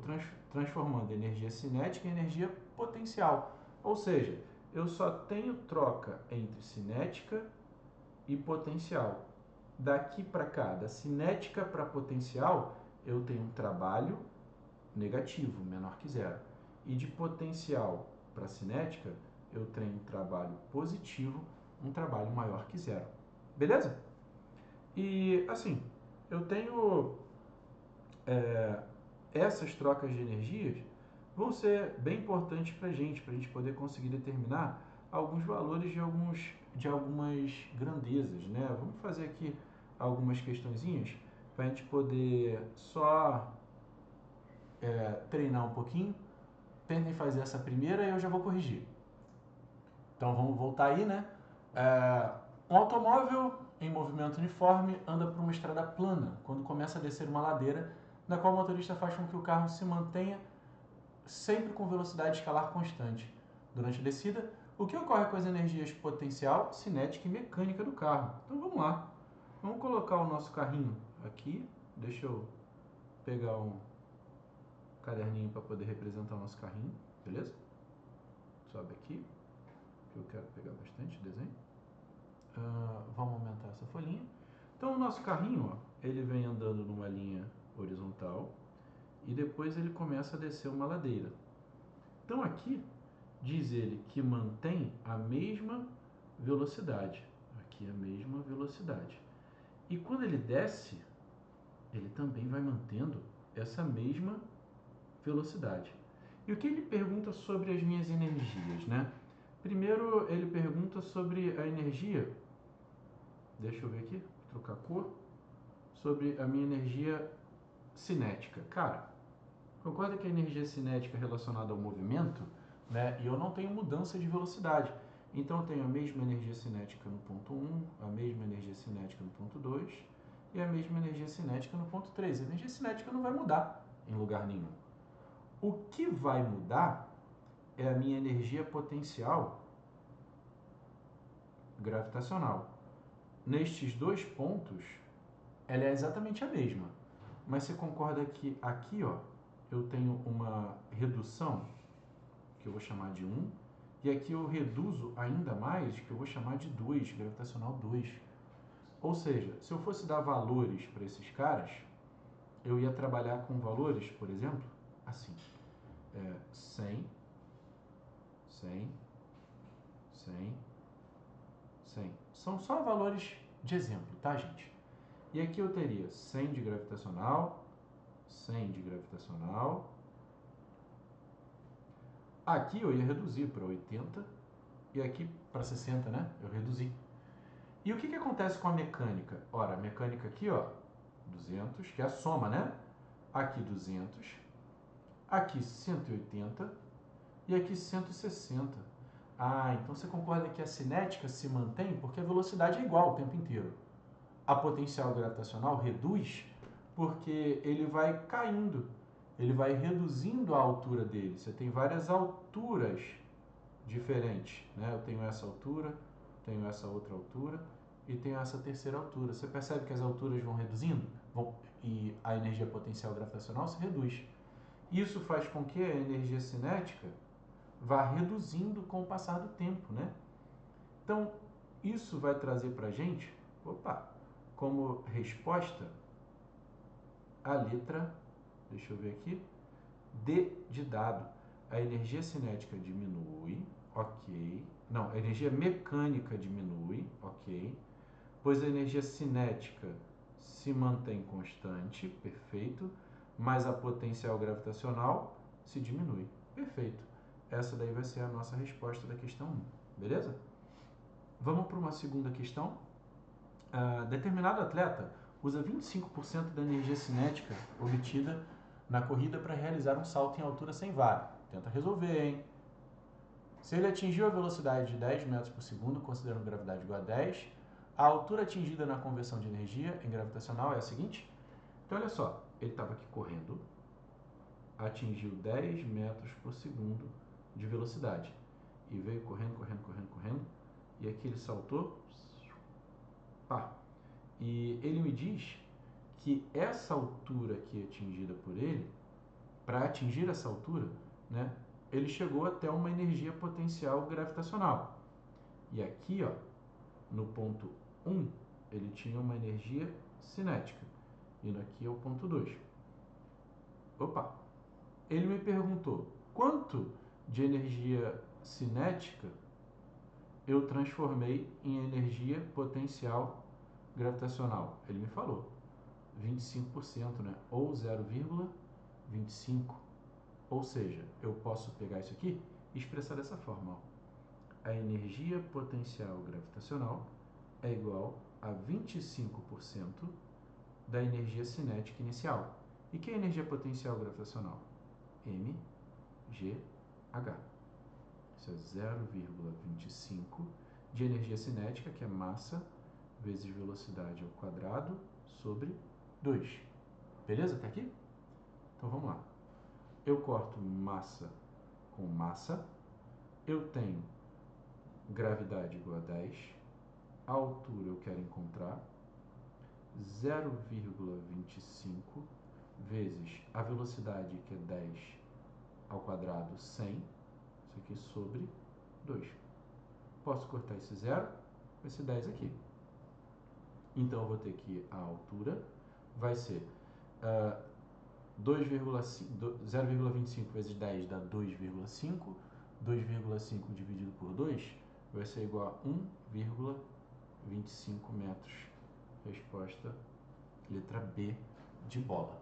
transformando energia cinética em energia potencial. Ou seja, eu só tenho troca entre cinética e potencial. Daqui para cá, da cinética para potencial, eu tenho um trabalho negativo, menor que zero. E de potencial para cinética, eu tenho um trabalho positivo, um trabalho maior que zero. Beleza? E assim, eu tenho essas trocas de energias vão ser bem importantes para a gente poder conseguir determinar alguns valores de algumas grandezas, né? Vamos fazer aqui algumas questõezinhas para a gente poder só treinar um pouquinho. Tentem fazer essa primeira e eu já vou corrigir. Então vamos voltar aí, né? Um automóvel em movimento uniforme anda por uma estrada plana quando começa a descer uma ladeira, na qual o motorista faz com que o carro se mantenha sempre com velocidade escalar constante. Durante a descida, o que ocorre com as energias potencial, cinética e mecânica do carro? Então vamos lá. Vamos colocar o nosso carrinho aqui. Deixa eu pegar um caderninho para poder representar o nosso carrinho, beleza? Sobe aqui, que eu quero pegar bastante desenho. Vamos aumentar essa folhinha. Então o nosso carrinho, ó, ele vem andando numa linha horizontal e depois ele começa a descer uma ladeira. Então aqui diz ele que mantém a mesma velocidade. Aqui a mesma velocidade. E quando ele desce, ele também vai mantendo essa mesma velocidade. E o que ele pergunta sobre as minhas energias, né? Primeiro ele pergunta sobre a energia, deixa eu ver aqui, trocar cor, sobre a minha energia cinética. Cara, concorda que a energia cinética é relacionada ao movimento, né? E eu não tenho mudança de velocidade. Então eu tenho a mesma energia cinética no ponto 1, a mesma energia cinética no ponto 2 e a mesma energia cinética no ponto 3. A energia cinética não vai mudar em lugar nenhum. O que vai mudar é a minha energia potencial gravitacional. Nestes dois pontos, ela é exatamente a mesma. Mas você concorda que aqui, ó, eu tenho uma redução, que eu vou chamar de 1, e aqui eu reduzo ainda mais, que eu vou chamar de 2, gravitacional 2. Ou seja, se eu fosse dar valores para esses caras, eu ia trabalhar com valores, por exemplo, assim, 100, 100, 100, 100. São só valores de exemplo, tá, gente? E aqui eu teria 100 de gravitacional, 100 de gravitacional. Aqui eu ia reduzir para 80 e aqui para 60, né? Eu reduzi. E o que acontece com a mecânica? Ora, a mecânica aqui, ó, 200, que é a soma, né? Aqui 200, aqui 180 e aqui 160. Ah, então você concorda que a cinética se mantém porque a velocidade é igual o tempo inteiro. A potencial gravitacional reduz porque ele vai caindo, ele vai reduzindo a altura dele. Você tem várias alturas diferentes, né? Eu tenho essa altura, tenho essa outra altura e tenho essa terceira altura. Você percebe que as alturas vão reduzindo e a energia potencial gravitacional se reduz. Isso faz com que a energia cinética vá reduzindo com o passar do tempo, né? Então, isso vai trazer para a gente, como resposta, a letra, deixa eu ver aqui, D de dado. A energia cinética diminui, ok. Não, a energia mecânica diminui, ok. Pois a energia cinética se mantém constante, perfeito. Mas a potencial gravitacional se diminui, perfeito. Essa daí vai ser a nossa resposta da questão 1, beleza? Vamos para uma segunda questão. Determinado atleta usa 25% da energia cinética obtida na corrida para realizar um salto em altura sem vara. Tenta resolver, hein? Se ele atingiu a velocidade de 10 metros por segundo, considerando gravidade igual a 10, a altura atingida na conversão de energia em gravitacional é a seguinte. Então, olha só, ele estava aqui correndo, atingiu 10 metros por segundo de velocidade e veio correndo, e aqui ele saltou, pá. E ele me diz que essa altura aqui atingida por ele, para atingir essa altura, né, ele chegou até uma energia potencial gravitacional. E aqui, ó, no ponto 1, ele tinha uma energia cinética. E aqui é o ponto 2. Ele me perguntou quanto de energia cinética eu transformei em energia potencial gravitacional. Ele me falou 25%, né? Ou 0,25. Ou seja, eu posso pegar isso aqui e expressar dessa forma. Ó. A energia potencial gravitacional é igual a 25% da energia cinética inicial. E que é a energia potencial gravitacional? mgh. Isso é 0,25 de energia cinética, que é massa vezes velocidade ao quadrado sobre 2. Beleza até aqui? Então vamos lá. Eu corto massa com massa. Eu tenho gravidade igual a 10. A altura eu quero encontrar 0,25 vezes a velocidade, que é 10 ao quadrado, 100. Isso aqui sobre 2. Posso cortar esse 0, esse 10 aqui. Então eu vou ter que a altura vai ser 0,25 vezes 10 dá 2,5. 2,5 dividido por 2 vai ser igual a 1,25 metros. Resposta letra B de bola.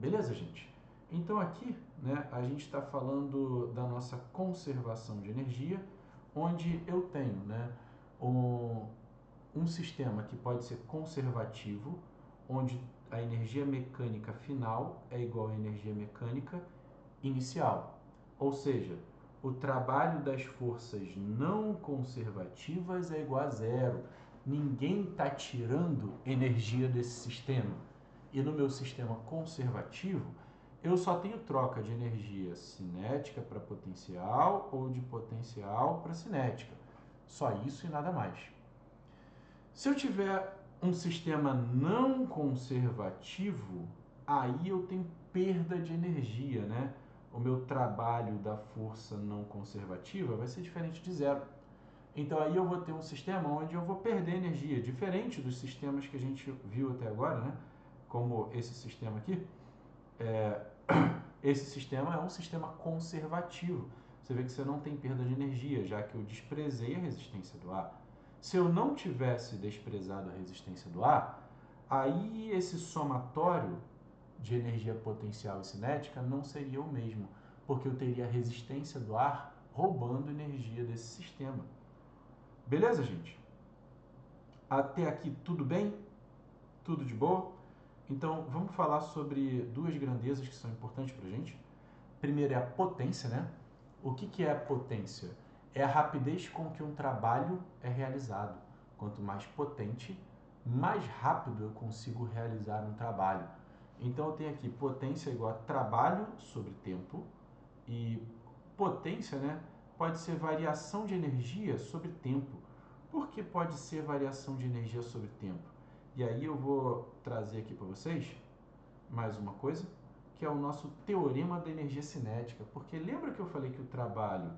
Beleza, gente? Então aqui, né, a gente está falando da nossa conservação de energia, onde eu tenho, né, um sistema que pode ser conservativo, onde a energia mecânica final é igual à energia mecânica inicial. Ou seja, o trabalho das forças não conservativas é igual a zero. Ninguém está tirando energia desse sistema. E no meu sistema conservativo, eu só tenho troca de energia cinética para potencial ou de potencial para cinética. Só isso e nada mais. Se eu tiver um sistema não conservativo, aí eu tenho perda de energia, né? O meu trabalho da força não conservativa vai ser diferente de zero. Então aí eu vou ter um sistema onde eu vou perder energia, diferente dos sistemas que a gente viu até agora, né? Como esse sistema aqui. Esse sistema é um sistema conservativo. Você vê que você não tem perda de energia, já que eu desprezei a resistência do ar. Se eu não tivesse desprezado a resistência do ar, aí esse somatório de energia potencial e cinética não seria o mesmo, porque eu teria a resistência do ar roubando energia desse sistema. Beleza, gente? Até aqui tudo bem? Tudo de boa? Então vamos falar sobre duas grandezas que são importantes para a gente. Primeiro é a potência, né? O que é a potência? É a rapidez com que um trabalho é realizado. Quanto mais potente, mais rápido eu consigo realizar um trabalho. Então eu tenho aqui potência igual a trabalho sobre tempo, e potência, né, pode ser variação de energia sobre tempo. Por que pode ser variação de energia sobre tempo? E aí eu vou trazer aqui para vocês mais uma coisa, que é o nosso teorema da energia cinética. Porque lembra que eu falei que o trabalho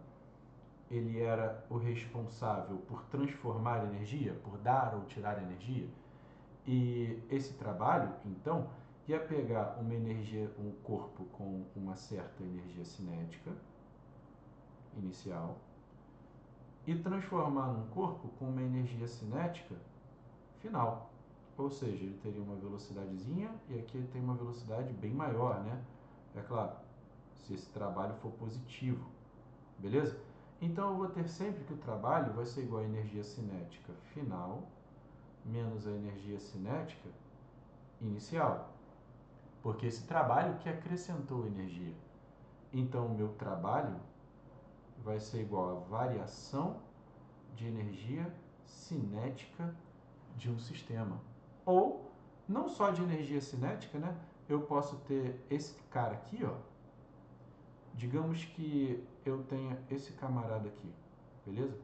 ele era o responsável por transformar energia, por dar ou tirar energia? E esse trabalho, então, ia pegar uma energia, um corpo com uma certa energia cinética inicial e transformar num corpo com uma energia cinética final. Ou seja, ele teria uma velocidadezinha e aqui ele tem uma velocidade bem maior, né? É claro, se esse trabalho for positivo, beleza? Então eu vou ter sempre que o trabalho vai ser igual a energia cinética final menos a energia cinética inicial, porque esse trabalho que acrescentou energia. Então o meu trabalho vai ser igual a variação de energia cinética de um sistema. Ou não só de energia cinética, né? Eu posso ter esse cara aqui, ó. Digamos que eu tenha esse camarada aqui, beleza?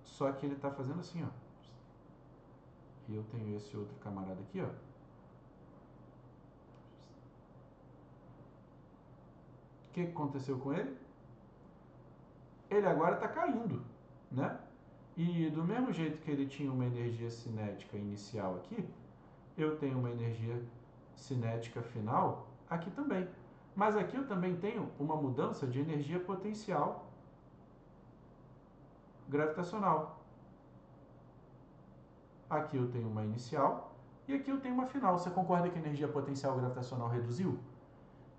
Só que ele está fazendo assim, ó. E eu tenho esse outro camarada aqui, ó. O que aconteceu com ele? Ele agora está caindo, né? E do mesmo jeito que ele tinha uma energia cinética inicial aqui, eu tenho uma energia cinética final aqui também. Mas aqui eu também tenho uma mudança de energia potencial gravitacional. Aqui eu tenho uma inicial e aqui eu tenho uma final. Você concorda que a energia potencial gravitacional reduziu?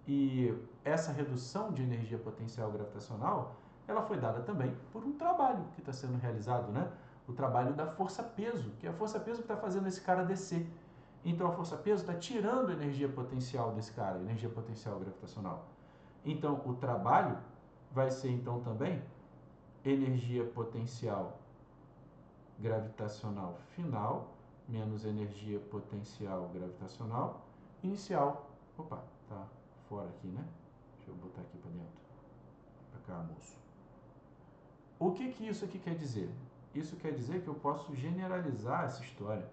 E essa redução de energia potencial gravitacional, ela foi dada também por um trabalho que está sendo realizado, né? O trabalho da força-peso, que é a força-peso que está fazendo esse cara descer. Então a força-peso está tirando a energia potencial desse cara, energia potencial gravitacional. Então o trabalho vai ser então também energia potencial gravitacional final menos energia potencial gravitacional inicial. Opa, tá fora aqui, né? Deixa eu botar aqui para dentro. Para cá, moço. O que que isso aqui quer dizer? Isso quer dizer que eu posso generalizar essa história.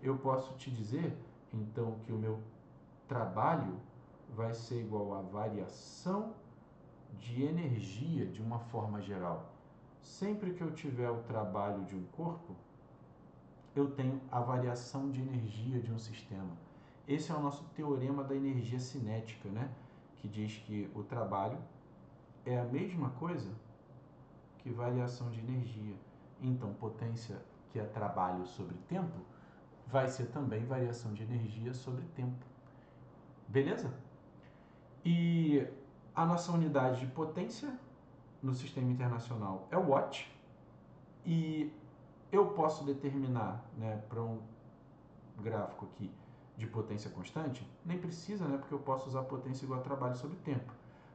Eu posso te dizer, então, que o meu trabalho vai ser igual à variação de energia de uma forma geral. Sempre que eu tiver o trabalho de um corpo, eu tenho a variação de energia de um sistema. Esse é o nosso teorema da energia cinética, né? Que diz que o trabalho é a mesma coisa que variação de energia. Então, potência, que é trabalho sobre tempo, vai ser também variação de energia sobre tempo. Beleza? E a nossa unidade de potência no sistema internacional é o watt. E eu posso determinar, né, para um gráfico aqui de potência constante, nem precisa, né, porque eu posso usar potência igual a trabalho sobre tempo.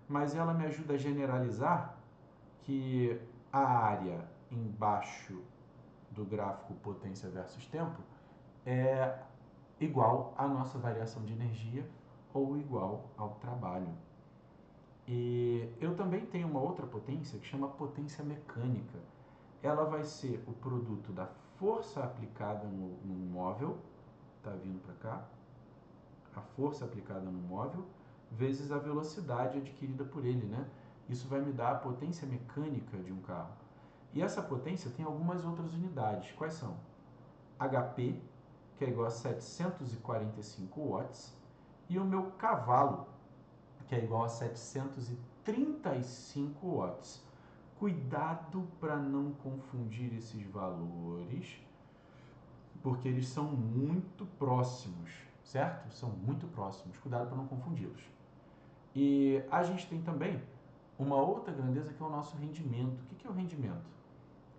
Mas ela me ajuda a generalizar que a área embaixo do gráfico potência versus tempo é igual à nossa variação de energia ou igual ao trabalho. E eu também tenho uma outra potência que chama potência mecânica. Ela vai ser o produto da força aplicada no móvel, tá vindo para cá, a força aplicada no móvel, vezes a velocidade adquirida por ele, né? Isso vai me dar a potência mecânica de um carro. E essa potência tem algumas outras unidades. Quais são? HP, que é igual a 745 watts, e o meu cavalo, que é igual a 735 watts. Cuidado para não confundir esses valores, porque eles são muito próximos, certo? São muito próximos. Cuidado para não confundi-los. E a gente tem também uma outra grandeza que é o nosso rendimento. O que é o rendimento?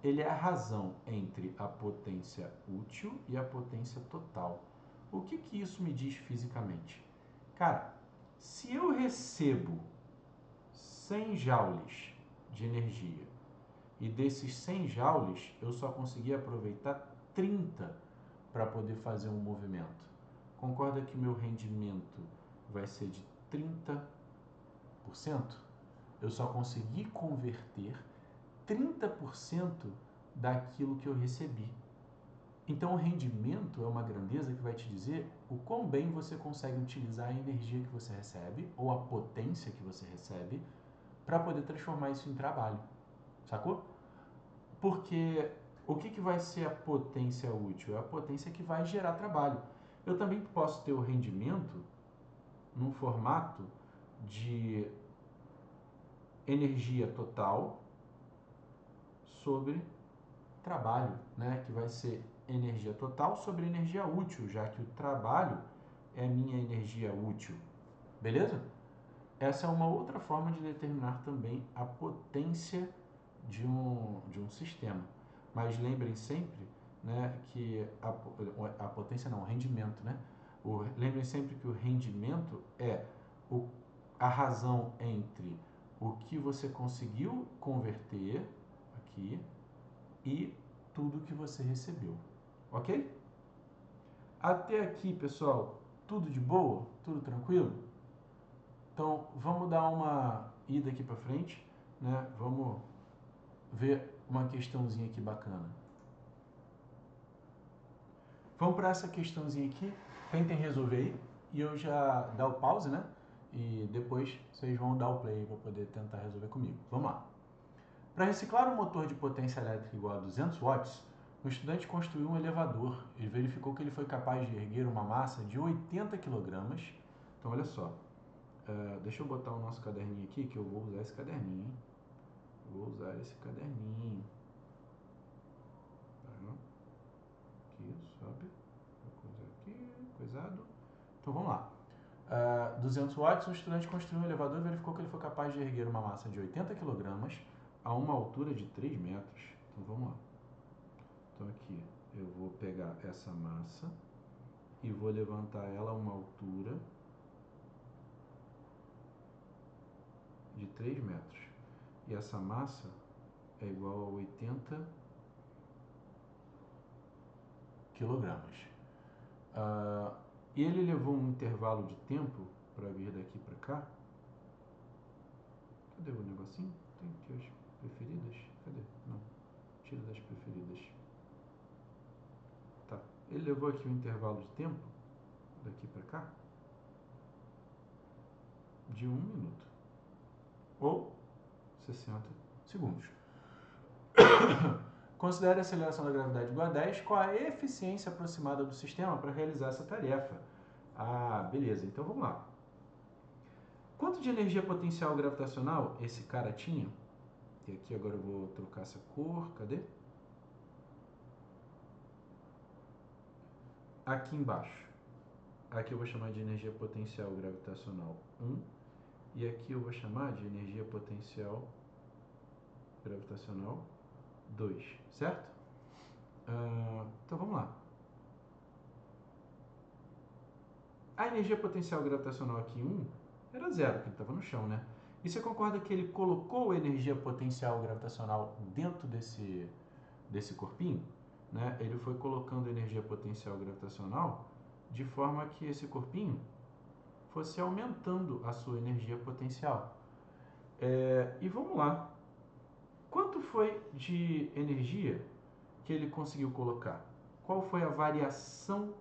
Ele é a razão entre a potência útil e a potência total. O que isso me diz fisicamente? Cara, se eu recebo 100 joules de energia e desses 100 joules eu só consegui aproveitar 30 para poder fazer um movimento, concorda que meu rendimento vai ser de 30%? Eu só consegui converter 30% daquilo que eu recebi. Então, o rendimento é uma grandeza que vai te dizer o quão bem você consegue utilizar a energia que você recebe ou a potência que você recebe para poder transformar isso em trabalho. Sacou? Porque o que vai ser a potência útil? É a potência que vai gerar trabalho. Eu também posso ter o rendimento num formato de energia total sobre trabalho, né? Que vai ser energia total sobre energia útil, já que o trabalho é minha energia útil. Beleza? Essa é uma outra forma de determinar também a potência de um sistema. Mas lembrem sempre, né, que a potência não, o rendimento, né? Lembrem sempre que o rendimento é a razão entre o que você conseguiu converter aqui e tudo que você recebeu. Ok? Até aqui, pessoal, tudo de boa? Tudo tranquilo? Então, vamos dar uma ida aqui para frente, né? Vamos ver uma questãozinha aqui bacana. Vamos para essa questãozinha aqui, tentem resolver aí, e eu já dar o pause, né? E depois vocês vão dar o play para poder tentar resolver comigo. Vamos lá. Para reciclar um motor de potência elétrica igual a 200 watts, o estudante construiu um elevador e verificou que ele foi capaz de erguer uma massa de 80 kg. Então, olha só. Deixa eu botar o nosso caderninho aqui, que eu vou usar esse caderninho, hein? Vou usar esse caderninho. Aqui, sobe. Aqui, coisado. Então, vamos lá. 200 watts, o estudante construiu um elevador e verificou que ele foi capaz de erguer uma massa de 80 kg a uma altura de 3 metros. Então, vamos lá. Então, aqui, eu vou pegar essa massa e vou levantar ela a uma altura de 3 metros. E essa massa é igual a 80 quilogramas. Ele levou um intervalo de tempo para vir daqui para cá. Cadê o negocinho? Tem aqui as preferidas? Cadê? Não. Tira das preferidas. Tá. Ele levou aqui um intervalo de tempo daqui para cá de 1 minuto. Ou 60 segundos. Considere a aceleração da gravidade igual a 10 com a eficiência aproximada do sistema para realizar essa tarefa. Beleza. Então vamos lá. Quanto de energia potencial gravitacional esse cara tinha? E aqui agora eu vou trocar essa cor. Cadê? Aqui embaixo. Aqui eu vou chamar de energia potencial gravitacional 1. E aqui eu vou chamar de energia potencial gravitacional 2, certo? Então vamos lá. A energia potencial gravitacional aqui 1 era 0, porque ele estava no chão, né? E você concorda que ele colocou a energia potencial gravitacional dentro desse corpinho? Né? Ele foi colocando energia potencial gravitacional de forma que esse corpinho fosse aumentando a sua energia potencial. E vamos lá. Quanto foi de energia que ele conseguiu colocar? Qual foi a variação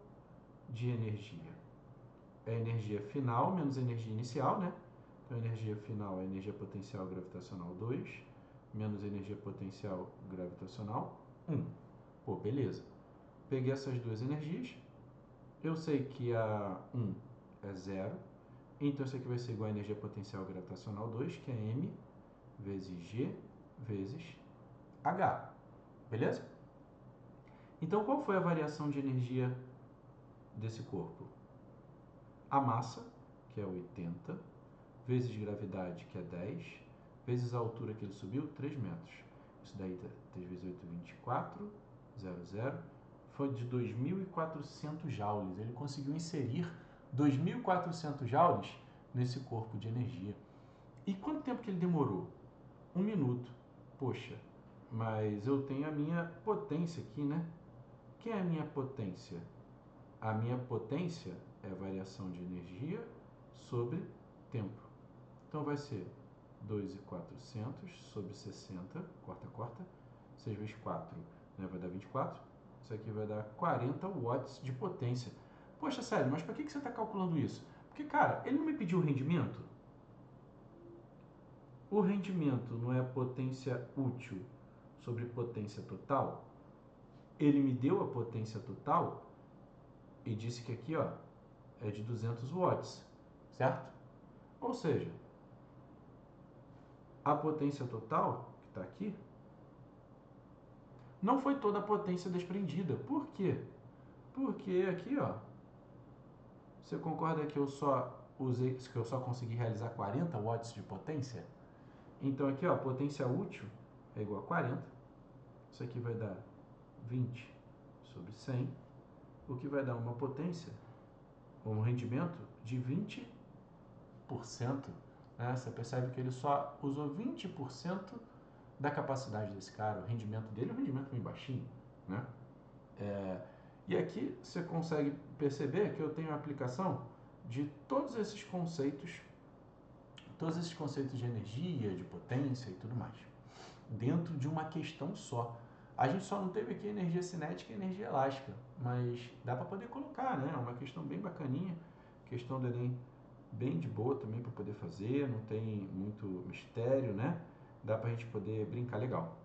de energia? É a energia final menos a energia inicial, né? Então, a energia final é a energia potencial gravitacional 2, menos a energia potencial gravitacional 1. Pô, beleza. Peguei essas duas energias. Eu sei que a 1 é 0. Então, isso aqui vai ser igual a energia potencial gravitacional 2, que é m vezes g vezes h. Beleza? Então, qual foi a variação de energia desse corpo? A massa, que é 80, vezes gravidade, que é 10, vezes a altura que ele subiu, 3 metros. Isso daí, 3 vezes 8, 24, 00. Foi de 2.400 joules. Ele conseguiu inserir 2.400 joules nesse corpo de energia. E quanto tempo que ele demorou? 1 minuto. Poxa, mas eu tenho a minha potência aqui, né? O que é a minha potência? A minha potência é a variação de energia sobre tempo. Então vai ser 2.400 sobre 60, corta, 6 vezes 4, né, vai dar 24. Isso aqui vai dar 40 watts de potência. Poxa, sério, mas para que você está calculando isso? Porque, cara, ele não me pediu o rendimento? O rendimento não é potência útil sobre potência total? Ele me deu a potência total e disse que aqui, ó, é de 200 watts, certo? Ou seja, a potência total, que está aqui, não foi toda a potência desprendida. Por quê? Porque aqui, ó, você concorda que eu só consegui realizar 40 watts de potência? Então aqui, ó, potência útil é igual a 40. Isso aqui vai dar 20 sobre 100, o que vai dar uma potência, um rendimento de 20%. Né? Você percebe que ele só usou 20% da capacidade desse cara. O rendimento dele é um rendimento bem baixinho. Né? E aqui você consegue perceber que eu tenho a aplicação de todos esses conceitos de energia, de potência e tudo mais, dentro de uma questão só. A gente só não teve aqui energia cinética e energia elástica, mas dá para poder colocar, né? É uma questão bem bacaninha, questão do Enem bem de boa também para poder fazer, não tem muito mistério, né? Dá para a gente poder brincar legal.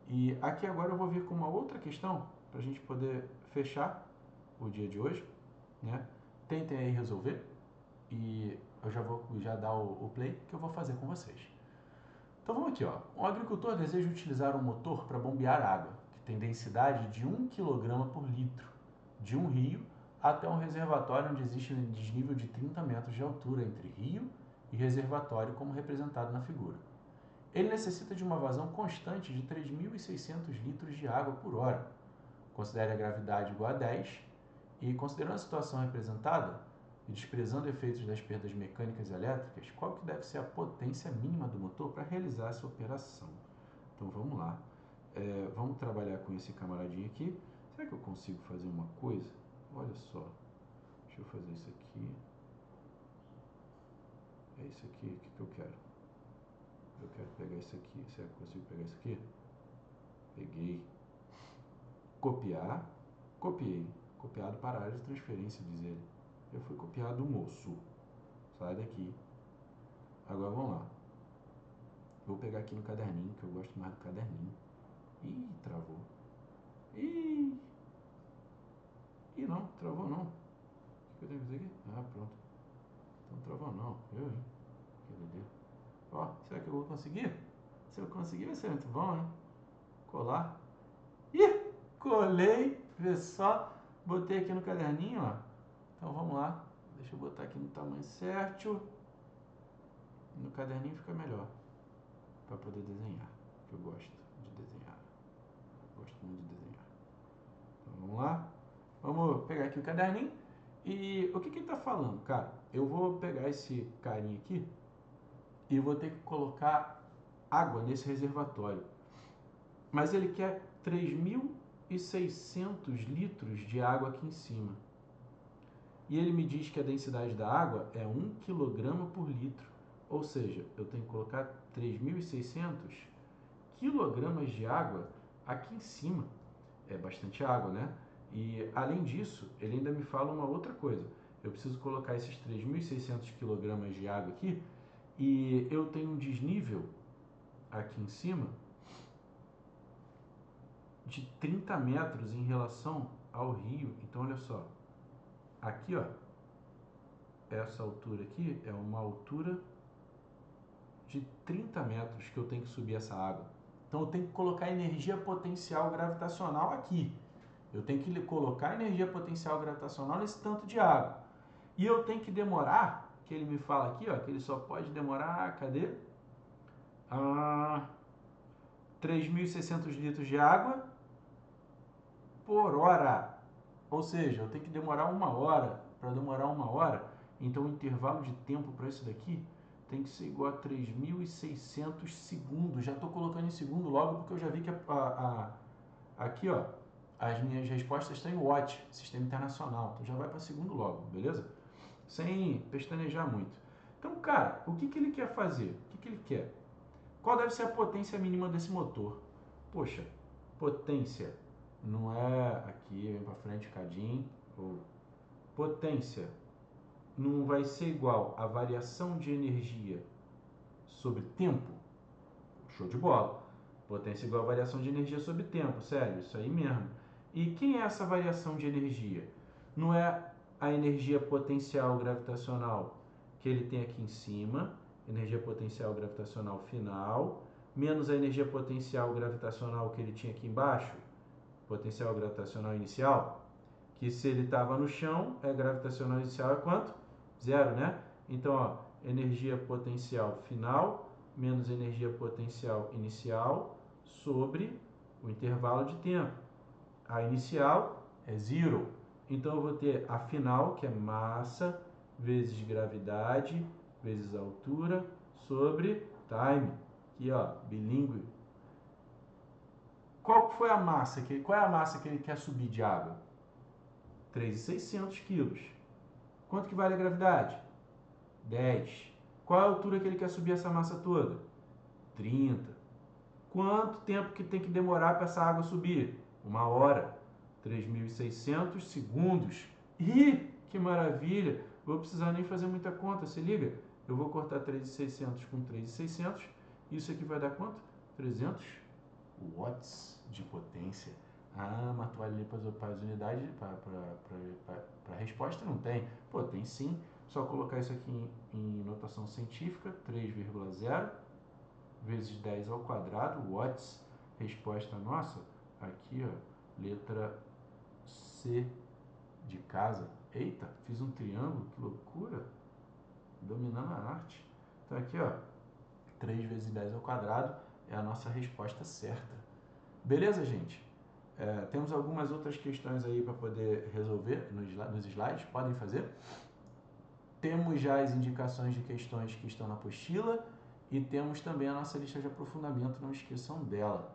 E aqui agora eu vou vir com uma outra questão para a gente poder fechar o dia de hoje, né? Tentem aí resolver e eu já vou dar o play que eu vou fazer com vocês. Então vamos aqui, ó. Um agricultor deseja utilizar um motor para bombear água, que tem densidade de 1 kg por litro, de um rio até um reservatório onde existe um desnível de 30 metros de altura entre rio e reservatório, como representado na figura. Ele necessita de uma vazão constante de 3.600 litros de água por hora. Considere a gravidade igual a 10 e, considerando a situação representada e desprezando efeitos das perdas mecânicas e elétricas, qual que deve ser a potência mínima do motor para realizar essa operação? Então vamos lá. Vamos trabalhar com esse camaradinho aqui. Será que eu consigo fazer uma coisa? Olha só. Deixa eu fazer isso aqui. É isso aqui. O que eu quero? Eu quero pegar isso aqui. Será que eu consigo pegar isso aqui? Peguei. Copiar. Copiei. Copiado para a área de transferência, diz ele. Eu fui copiado, moço. Sai daqui. Agora vamos lá. Vou pegar aqui no caderninho, que eu gosto mais do caderninho. Ih, travou. Ih, não, travou não. O que eu tenho que fazer aqui? Ah, pronto. Então travou não. Eu, hein? Que doideira. Ó, será que eu vou conseguir? Se eu conseguir vai ser muito bom, hein? Colar. Ih, colei. Vê só. Botei aqui no caderninho, ó. Então vamos lá. Deixa eu botar aqui no tamanho certo. No caderninho fica melhor para poder desenhar, que eu gosto de desenhar. Gosto muito de desenhar. Então vamos lá. Vamos pegar aqui o caderninho. E o que ele está falando, cara? Eu vou pegar esse carinha aqui e vou ter que colocar água nesse reservatório. Mas ele quer 3.600 litros de água aqui em cima. E ele me diz que a densidade da água é 1 kg por litro. Ou seja, eu tenho que colocar 3.600 kg de água aqui em cima. É bastante água, né? E além disso, ele ainda me fala uma outra coisa. Eu preciso colocar esses 3.600 kg de água aqui e eu tenho um desnível aqui em cima de 30 metros em relação ao rio. Então, olha só. Aqui, ó, essa altura aqui é uma altura de 30 metros que eu tenho que subir essa água. Então, eu tenho que colocar energia potencial gravitacional aqui. Eu tenho que colocar energia potencial gravitacional nesse tanto de água. E eu tenho que demorar, que ele me fala aqui, ó, que ele só pode demorar, cadê? 3.600 litros de água por hora. Ou seja, eu tenho que demorar 1 hora. Para demorar 1 hora, então o intervalo de tempo para isso daqui tem que ser igual a 3.600 segundos. Já estou colocando em segundo logo porque eu já vi que aqui, ó, as minhas respostas estão em Watt, Sistema Internacional. Então já vai para segundo logo, beleza? Sem pestanejar muito. Então, cara, o que ele quer fazer? O que ele quer? Qual deve ser a potência mínima desse motor? Poxa, potência não é aqui, vem para frente, cadinho, ou potência não vai ser igual a variação de energia sobre tempo? Show de bola. Potência igual a variação de energia sobre tempo, sério, isso aí mesmo. E quem é essa variação de energia? Não é a energia potencial gravitacional que ele tem aqui em cima, energia potencial gravitacional final, menos a energia potencial gravitacional que ele tinha aqui embaixo, potencial gravitacional inicial, que se ele estava no chão, a gravitacional inicial é quanto? 0, né? Então, ó, energia potencial final menos energia potencial inicial sobre o intervalo de tempo. A inicial é 0. Então, eu vou ter a final, que é massa, vezes gravidade, vezes altura, sobre time. Aqui, ó, bilíngue. Qual é a massa que ele quer subir de água? 3.600 quilos. Quanto que vale a gravidade? 10. Qual é a altura que ele quer subir essa massa toda? 30. Quanto tempo que tem que demorar para essa água subir? 1 hora. 3.600 segundos. Ih, que maravilha! Vou precisar nem fazer muita conta, se liga. Eu vou cortar 3.600 com 3.600. Isso aqui vai dar quanto? 300 watts de potência. Ah, mas tu olha ali para as unidades, para a resposta não tem. Pô, tem sim. Só colocar isso aqui em notação científica, 3,0 vezes 10 ao quadrado, watts. Resposta nossa, aqui ó, letra C de casa. Eita, fiz um triângulo, que loucura. Dominando a arte. Então aqui ó, 3 vezes 10 ao quadrado é a nossa resposta certa. Beleza, gente? Temos algumas outras questões aí para poder resolver nos slides, podem fazer. Temos já as indicações de questões que estão na apostila e temos também a nossa lista de aprofundamento, não esqueçam dela.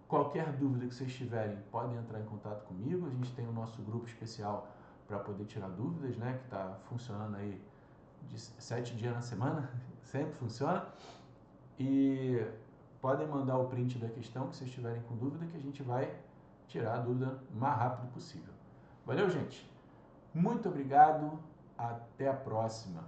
Qualquer dúvida que vocês tiverem, podem entrar em contato comigo. A gente tem o nosso grupo especial para poder tirar dúvidas, né, que está funcionando aí de 7 dias na semana, sempre funciona. E podem mandar o print da questão que vocês estiverem com dúvida, que a gente vai tirar a dúvida o mais rápido possível. Valeu, gente? Muito obrigado. Até a próxima.